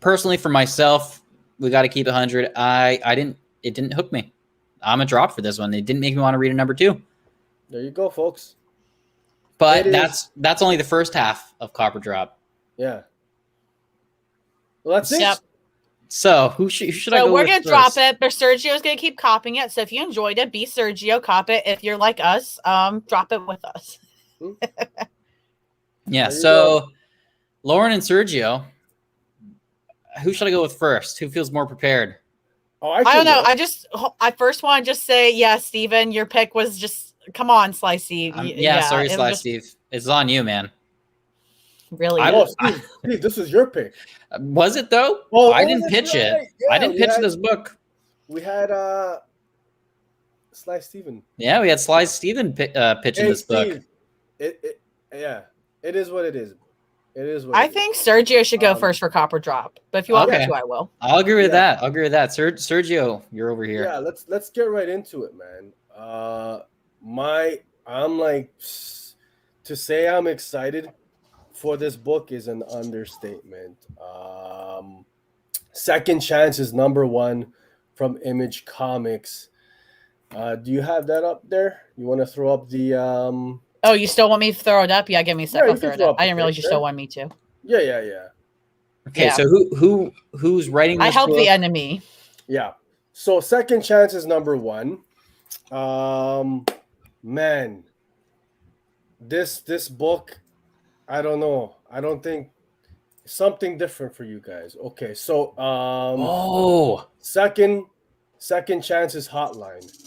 Personally, for myself, we got to keep 100. It didn't hook me. I'm a drop for this one. It didn't make me want to read a number 2. There you go, folks. But that's only the first half of Copper Drop. Yeah. Well, that's it. Yep. So who should I go with? We're gonna drop it, but Sergio's gonna keep copying it. So if you enjoyed it, be Sergio, cop it. If you're like us, drop it with us. Yeah. So Lauren and Sergio, who should I go with first? Who feels more prepared? Oh, I don't know. I first want to just say, Steven, your pick was just, come on, Sly Steve. Sorry, Sly Steve. It's on you, man. Really? Steve, this is your pick. Was it though? I didn't pitch it. Yeah, I didn't pitch this book. We had Sly Steven. Yeah, we had Sly Steven pitching this book. It is what it is. It is what I think Sergio should go first for Copper Drop, but if you want me to, I will. I'll agree with that. Sergio, you're over here. Yeah, let's get right into it, man. I'm like, to say I'm excited for this book is an understatement. Second Chance is number 1 from Image Comics. Do you have that up there? You want to throw up the? Oh, you still want me to throw it up? Yeah, give me a sec. Yeah, I'll you throw can it throw up. up I the didn't realize you picture. still want me to. Yeah. Okay, Yeah. so who's writing this I help book? the enemy. Yeah. So Second Chance is number 1. Man, this book, I don't know. I don't think something different for you guys. Okay, so second Chance's hotline.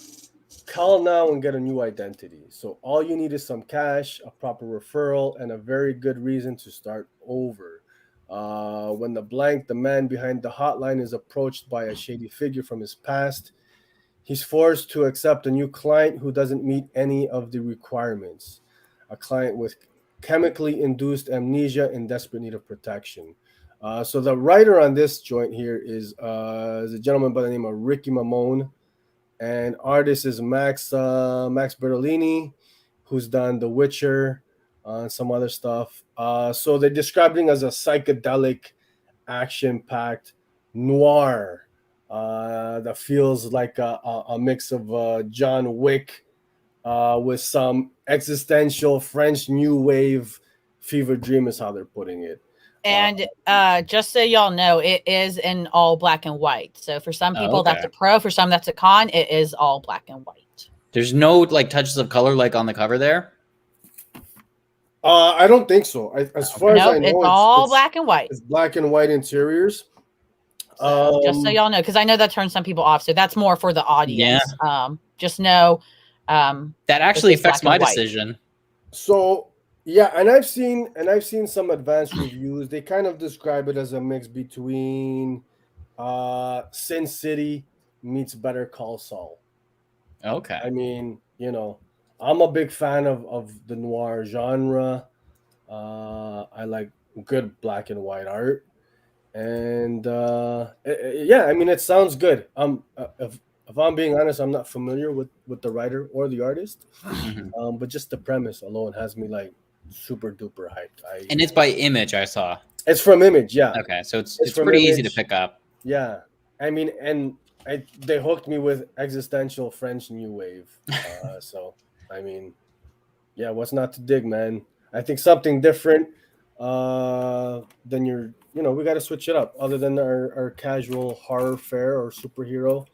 Call now and get a new identity. So all you need is some cash, a proper referral, and a very good reason to start over. When the man behind the hotline is approached by a shady figure from his past, he's forced to accept a new client who doesn't meet any of the requirements. A client with chemically induced amnesia in desperate need of protection. So the writer on this joint here is a gentleman by the name of Ricky Mamone, and artist is Max Bertolini, who's done The Witcher and some other stuff. So they're describing as a psychedelic, action-packed noir that feels like a mix of John Wick with some existential French new wave fever dream is how they're putting it. And just so y'all know, it is in all black and white. So for some people, that's a pro. For some, that's a con. It is all black and white. There's no like touches of color like on the cover there. I don't think so. As far as I know, it's all black and white. It's black and white interiors. So, just so y'all know, because I know that turns some people off. So that's more for the audience. Yeah. Just know that actually affects my decision. So yeah, and I've seen some advanced reviews. They kind of describe it as a mix between Sin City meets Better Call Saul. Okay. I mean, I'm a big fan of the noir genre. I like good black and white art, and yeah, I mean, it sounds good. If I'm being honest, I'm not familiar with the writer or the artist, but just the premise alone has me like super duper hyped. And it's by Image, I saw. It's from Image, yeah. Okay, so it's pretty easy to pick up. Yeah, I mean, and they hooked me with existential French new wave. So I mean, yeah, what's not to dig, man? I think something different than we got to switch it up. Other than our casual horror fare or superhero.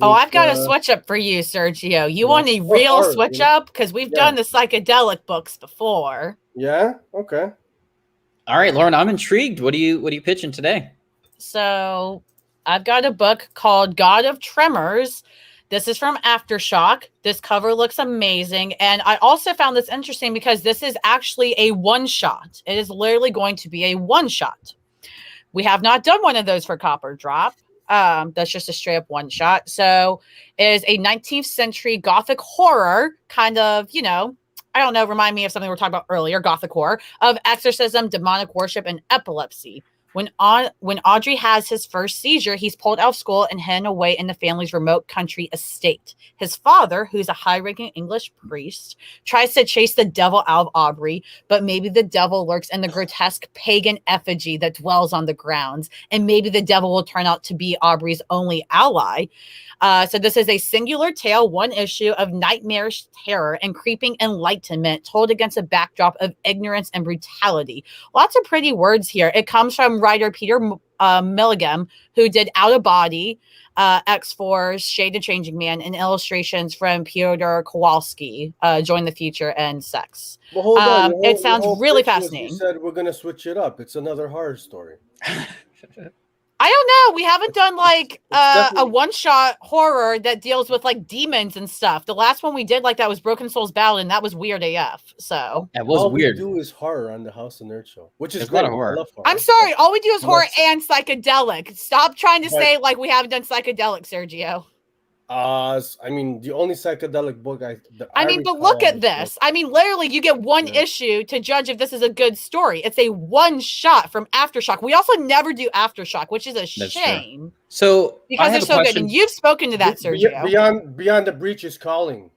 I've got a switch up for you, Sergio. You want a real switch up? Because we've done the psychedelic books before. Yeah? Okay. All right, Lauren, I'm intrigued. What are you pitching today? So I've got a book called God of Tremors. This is from Aftershock. This cover looks amazing. And I also found this interesting because this is actually a one-shot. It is literally going to be a one-shot. We have not done one of those for Copper Drop. That's just a straight up one shot. So it is a 19th century Gothic horror kind of, I don't know, remind me of something we were talking about earlier, Gothic horror of exorcism, demonic worship, and epilepsy. When Audrey has his first seizure, he's pulled out of school and hidden away in the family's remote country estate. His father, who's a high-ranking English priest, tries to chase the devil out of Aubrey, but maybe the devil lurks in the grotesque pagan effigy that dwells on the grounds, and maybe the devil will turn out to be Aubrey's only ally. So this is a singular tale, one issue of nightmarish terror and creeping enlightenment told against a backdrop of ignorance and brutality. Lots of pretty words here. It comes from writer Peter Milligan, who did Out of Body, X-Force, Shade the Changing Man, and illustrations from Piotr Kowalski, Join the Future, and Sex. Well, hold on. It sounds really fascinating. You said we're going to switch it up. It's another horror story. I don't know. We haven't done like a one-shot horror that deals with like demons and stuff. The last one we did like that was Broken Souls Ballad, and that was weird AF. So that was weird. All we do is horror on the House of Nerd show, which is a lot of horror. I love horror. I'm sorry. All we do is horror and psychedelic. Stop trying to say like we haven't done psychedelic, Sergio. I mean, the only psychedelic book but look at this. I mean, literally, you get one issue to judge if this is a good story. It's a one shot from Aftershock. We also never do Aftershock, which is a shame. True. So because they're so good, and you've spoken to that, Sergio. Beyond the Breach is calling.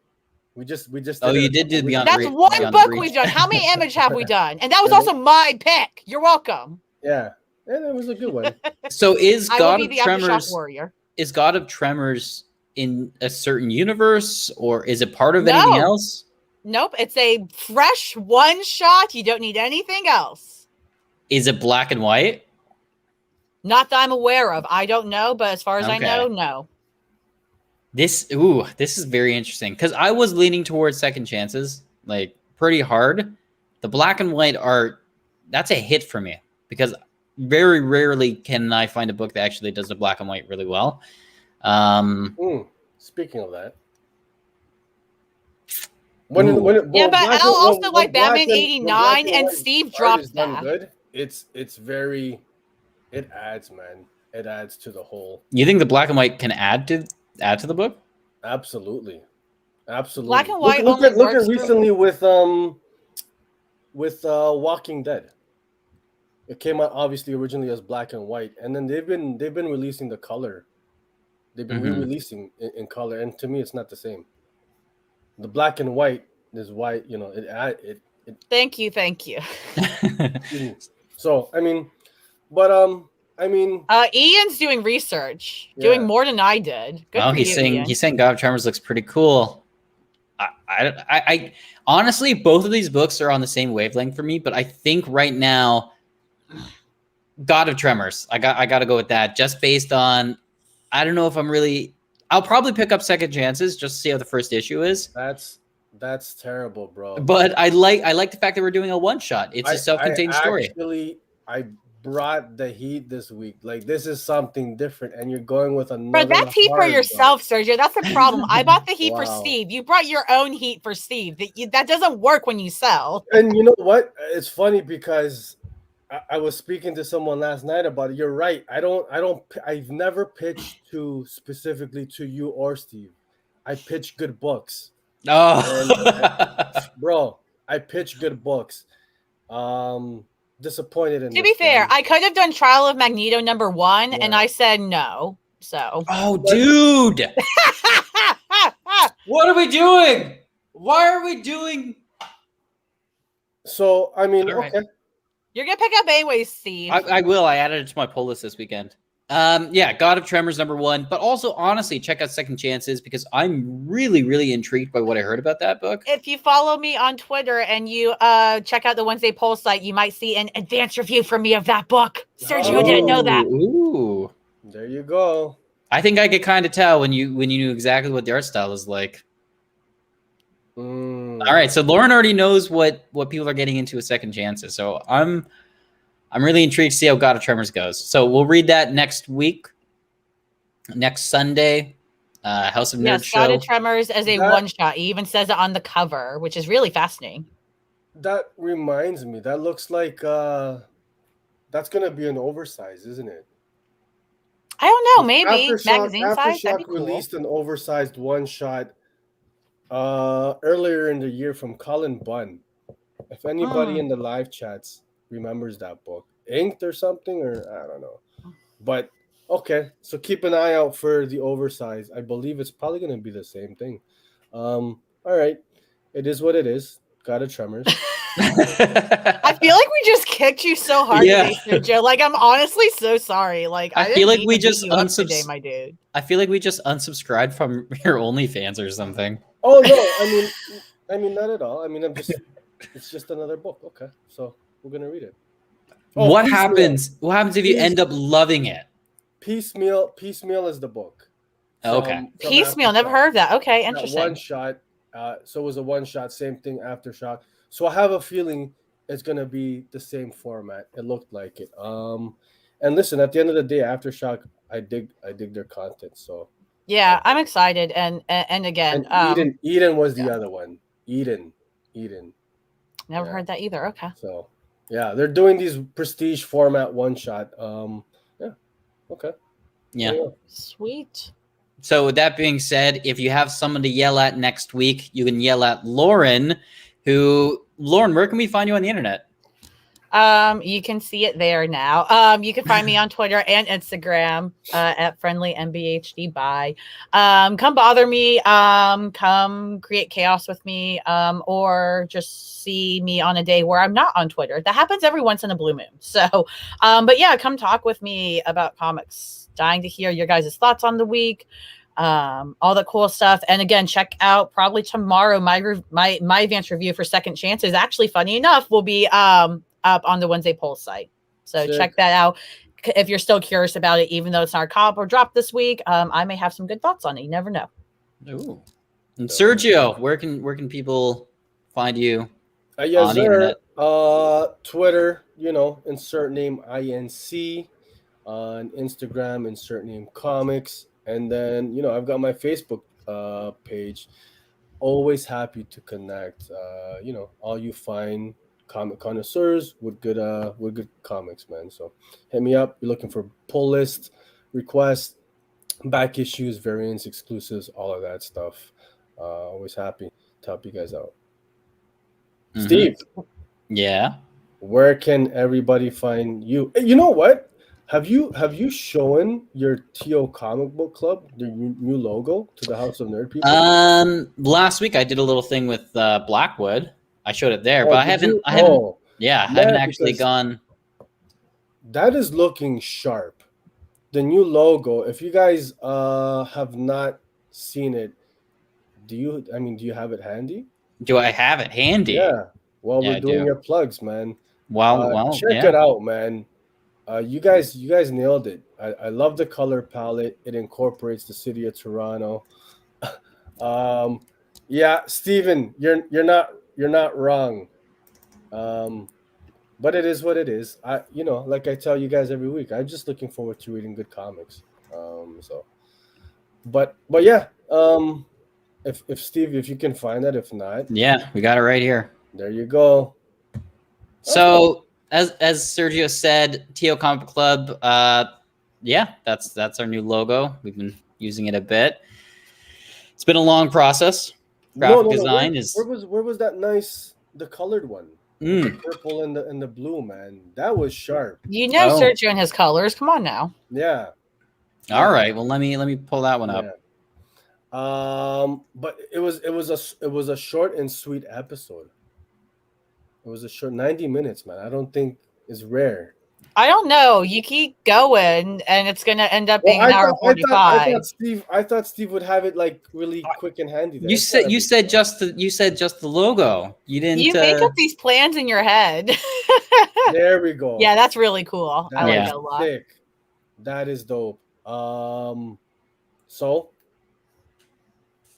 We just. Oh, you did do Beyond. That's one book we've done. How many Image have we done? And that was also my pick. You're welcome. Yeah, and it was a good one. So is God of Tremors? Warrior. God of Tremors in a certain universe, or is it part of anything else? Nope, it's a fresh one shot. You don't need anything else. Is it black and white? Not that I'm aware of. I don't know, but as far as I know, no. This is very interesting because I was leaning towards second chances, like pretty hard. The black and white art, that's a hit for me because very rarely can I find a book that actually does the black and white really well. Speaking of that. But I'll also like Batman 89 and Steve drops that. Good. It's very, it adds, man. It adds to the whole. You think the black and white can add to the book? Absolutely. Black and white. Look at recently with Walking Dead. It came out obviously originally as black and white, and then they've been releasing the color. They've been re-releasing in color, and to me, it's not the same. The black and white is white, it. Thank you. So Ian's doing research, doing more than I did. Good for he's you, saying God of Tremors looks pretty cool. I honestly, both of these books are on the same wavelength for me, but I think right now, God of Tremors, I got to go with that, just based on, I don't know if I'm really. I'll probably pick up Second Chances just to see how the first issue is. That's terrible, bro. But I like the fact that we're doing a one shot. It's a self-contained story. Actually, I brought the heat this week. Like, this is something different, and you're going with another. But that's heat for yourself, Sergio. That's the problem. I bought the heat for Steve. You brought your own heat for Steve. That doesn't work when you sell. And you know what? It's funny because I was speaking to someone last night about it. You're right. I've never pitched specifically to you or Steve. I pitch good books. Oh, I pitch good books. Disappointed in. To be fair, I could have done Trial of Magneto #1, and I said no. So. Oh, dude. What are we doing? Why are we doing? So okay. You're going to pick up anyways, Steve. I will. I added it to my pull list this weekend. God of Tremors #1. But also, honestly, check out Second Chances because I'm really, really intrigued by what I heard about that book. If you follow me on Twitter and you check out the Wednesday Poll site, you might see an advanced review from me of that book. Sergio didn't know that. Ooh. There you go. I think I could kind of tell when you knew exactly what the art style is like. All right, so Lauren already knows what people are getting into with Second Chances. So I'm really intrigued to see how God of Tremors goes. So we'll read that next week, next Sunday. House of Nerds show. God of Tremors as a one shot. He even says it on the cover, which is really fascinating. That reminds me. That looks like that's gonna be an oversize, isn't it? I don't know. Maybe magazine size. Aftershock released an oversized one shot earlier in the year from Colin Bunn. If anybody in the live chats remembers that book, inked or something, or I don't know. But okay, so keep an eye out for the oversize. I believe it's probably going to be the same thing. All right, it is what it is. God of Tremors. I feel like we just kicked you so hard today, Sergio. Like, I'm honestly so sorry. Like, I feel like we just today, my dude. I feel like we just unsubscribed from your OnlyFans or something. Oh no, I mean not at all. I mean, it's just another book. Okay, so we're gonna read it. Oh, what happens? What happens if you end up loving it? Piecemeal is the book. Okay. Piecemeal, never heard of that. Okay, interesting. One shot. So it was a one shot. Same thing. Aftershock. So I have a feeling it's gonna be the same format. It looked like it. And listen, at the end of the day, Aftershock, I dig their content. So. Yeah, I'm excited, and again, Eden was the other one. Eden. Never heard that either. Okay. So, yeah, they're doing these prestige format one shot. Yeah. Okay. Yeah. Sweet. So with that being said, if you have someone to yell at next week, you can yell at Lauren. Lauren, where can we find you on the internet? You can see it there now. You can find me on Twitter and Instagram at friendlynbhdby. Come bother me. Come create chaos with me. Or just see me on a day where I'm not on Twitter. That happens every once in a blue moon. So, but yeah, come talk with me about comics. Dying to hear your guys' thoughts on the week. All the cool stuff. And again, check out probably tomorrow my advanced review for Second Chances. Actually, funny enough, will be up on the Wednesday Pulse site. So check that out if you're still curious about it, even though it's not comp or drop this week. I may have some good thoughts on it. You never know. Ooh. And Sergio, where can people find you yes, on the internet? Twitter, insert name INC. On Instagram, insert name comics. And then, I've got my Facebook page. Always happy to connect. All you find comic connoisseurs with good comics, man. So hit me up. You're looking for pull list, requests, back issues, variants, exclusives, all of that stuff. Always happy to help you guys out. Mm-hmm. Steve. Yeah. Where can everybody find you? You know what? Have you shown your TO Comic Book Club, the new logo, to the House of Nerd people? Last week I did a little thing with Blackwood. I showed it there, but I haven't actually gone. That is looking sharp. The new logo. If you guys have not seen it, do you have it handy? Do I have it handy? Yeah. Well, we're doing your plugs, man. Well, check it out, man. You guys nailed it. I love the color palette. It incorporates the city of Toronto. Yeah, Steven, you're not wrong. But it is what it is. Like I tell you guys every week, I'm just looking forward to reading good comics. But yeah. If Steve, if you can find that, if not, yeah, we got it right here. There you go. So as Sergio said, TO Comic Club, yeah, that's our new logo. We've been using it a bit. It's been a long process. Graphic design where was that nice the colored one? The purple and the blue, man. That was sharp. Sergio and his colors. Come on now. Yeah. All right. Well, let me pull that one up. Yeah. But it was a short and sweet episode. It was a short 90 minutes, man. I don't think it's rare. I don't know. You keep going, and it's gonna end up being an hour 45. I thought Steve would have it like really quick and handy. There. You said just the logo. You didn't. You make up these plans in your head. There we go. Yeah, that's really cool. I like it a lot. Sick. That is dope. So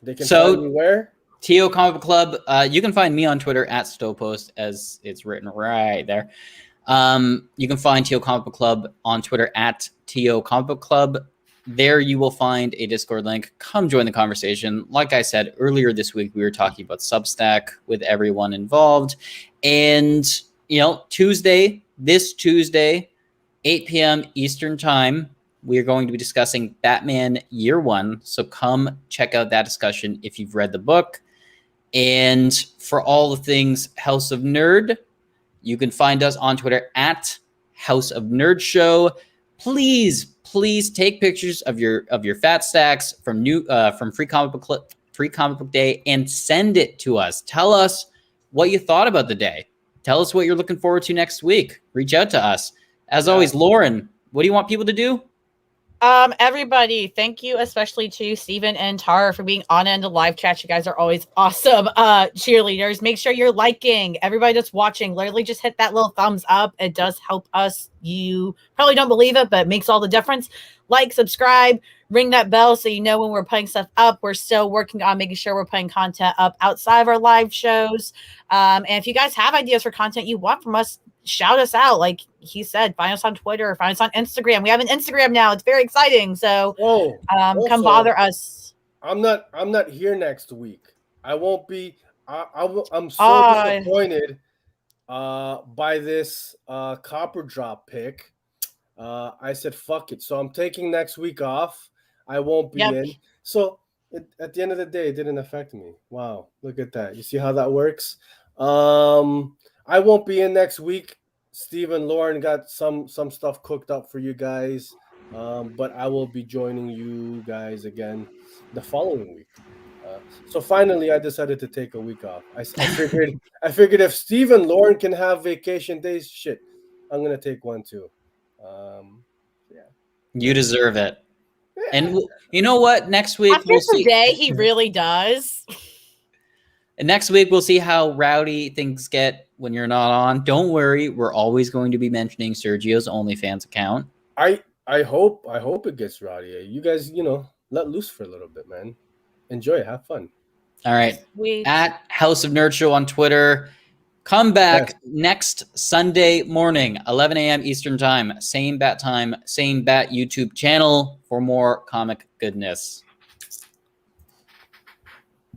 they can find me where? TO Comic Club. You can find me on Twitter at Stopost, as it's written right there. You can find TO Comic Book Club on Twitter at TO Comic Book Club. There you will find a Discord link. Come join the conversation. Like I said earlier this week, we were talking about Substack with everyone involved. And, this Tuesday, 8 p.m. Eastern Time, we are going to be discussing Batman Year One. So come check out that discussion if you've read the book. And for all the things House of Nerd, you can find us on Twitter at House of Nerd Show. Please take pictures of your fat stacks from Free Comic Book Day and send it to us. Tell us what you thought about the day. Tell us what you're looking forward to next week. Reach out to us. As always, Lauren, what do you want people to do? Everybody, thank you, especially to Steven and Tara for being on in the live chat. You guys are always awesome cheerleaders. Make sure you're liking. Everybody that's watching, literally just hit that little thumbs up. It does help us. You probably don't believe it, but it makes all the difference. Like, subscribe, ring that bell so you know when we're putting stuff up. We're still working on making sure we're putting content up outside of our live shows. And if you guys have ideas for content you want from us, shout us out. Like he said, find us on Twitter, find us on Instagram. We have an Instagram now. It's very exciting. So come bother us. I'm not here next week. I won't be. I'm so disappointed by this Copper Drop pick. I said fuck it. So I'm taking next week off. I won't be in. So at the end of the day, it didn't affect me. Wow, look at that. You see how that works? I won't be in next week. Steve and Lauren got some stuff cooked up for you guys. But I will be joining you guys again the following week. So finally, I decided to take a week off. I figured if Steve and Lauren can have vacation days, shit, I'm gonna take one too. Yeah, You deserve it. yeah. And you know what? Next week After we'll see. today, he really does. And next week we'll see how rowdy things get when you're not on. Don't worry, we're always going to be mentioning Sergio's OnlyFans account. I hope it gets rowdy. You guys, let loose for a little bit, man. Enjoy, have fun. All right. Sweet. At House of Nerd Show on Twitter. Come back next Sunday morning, 11 a.m. Eastern Time. Same bat time, same bat YouTube channel for more comic goodness.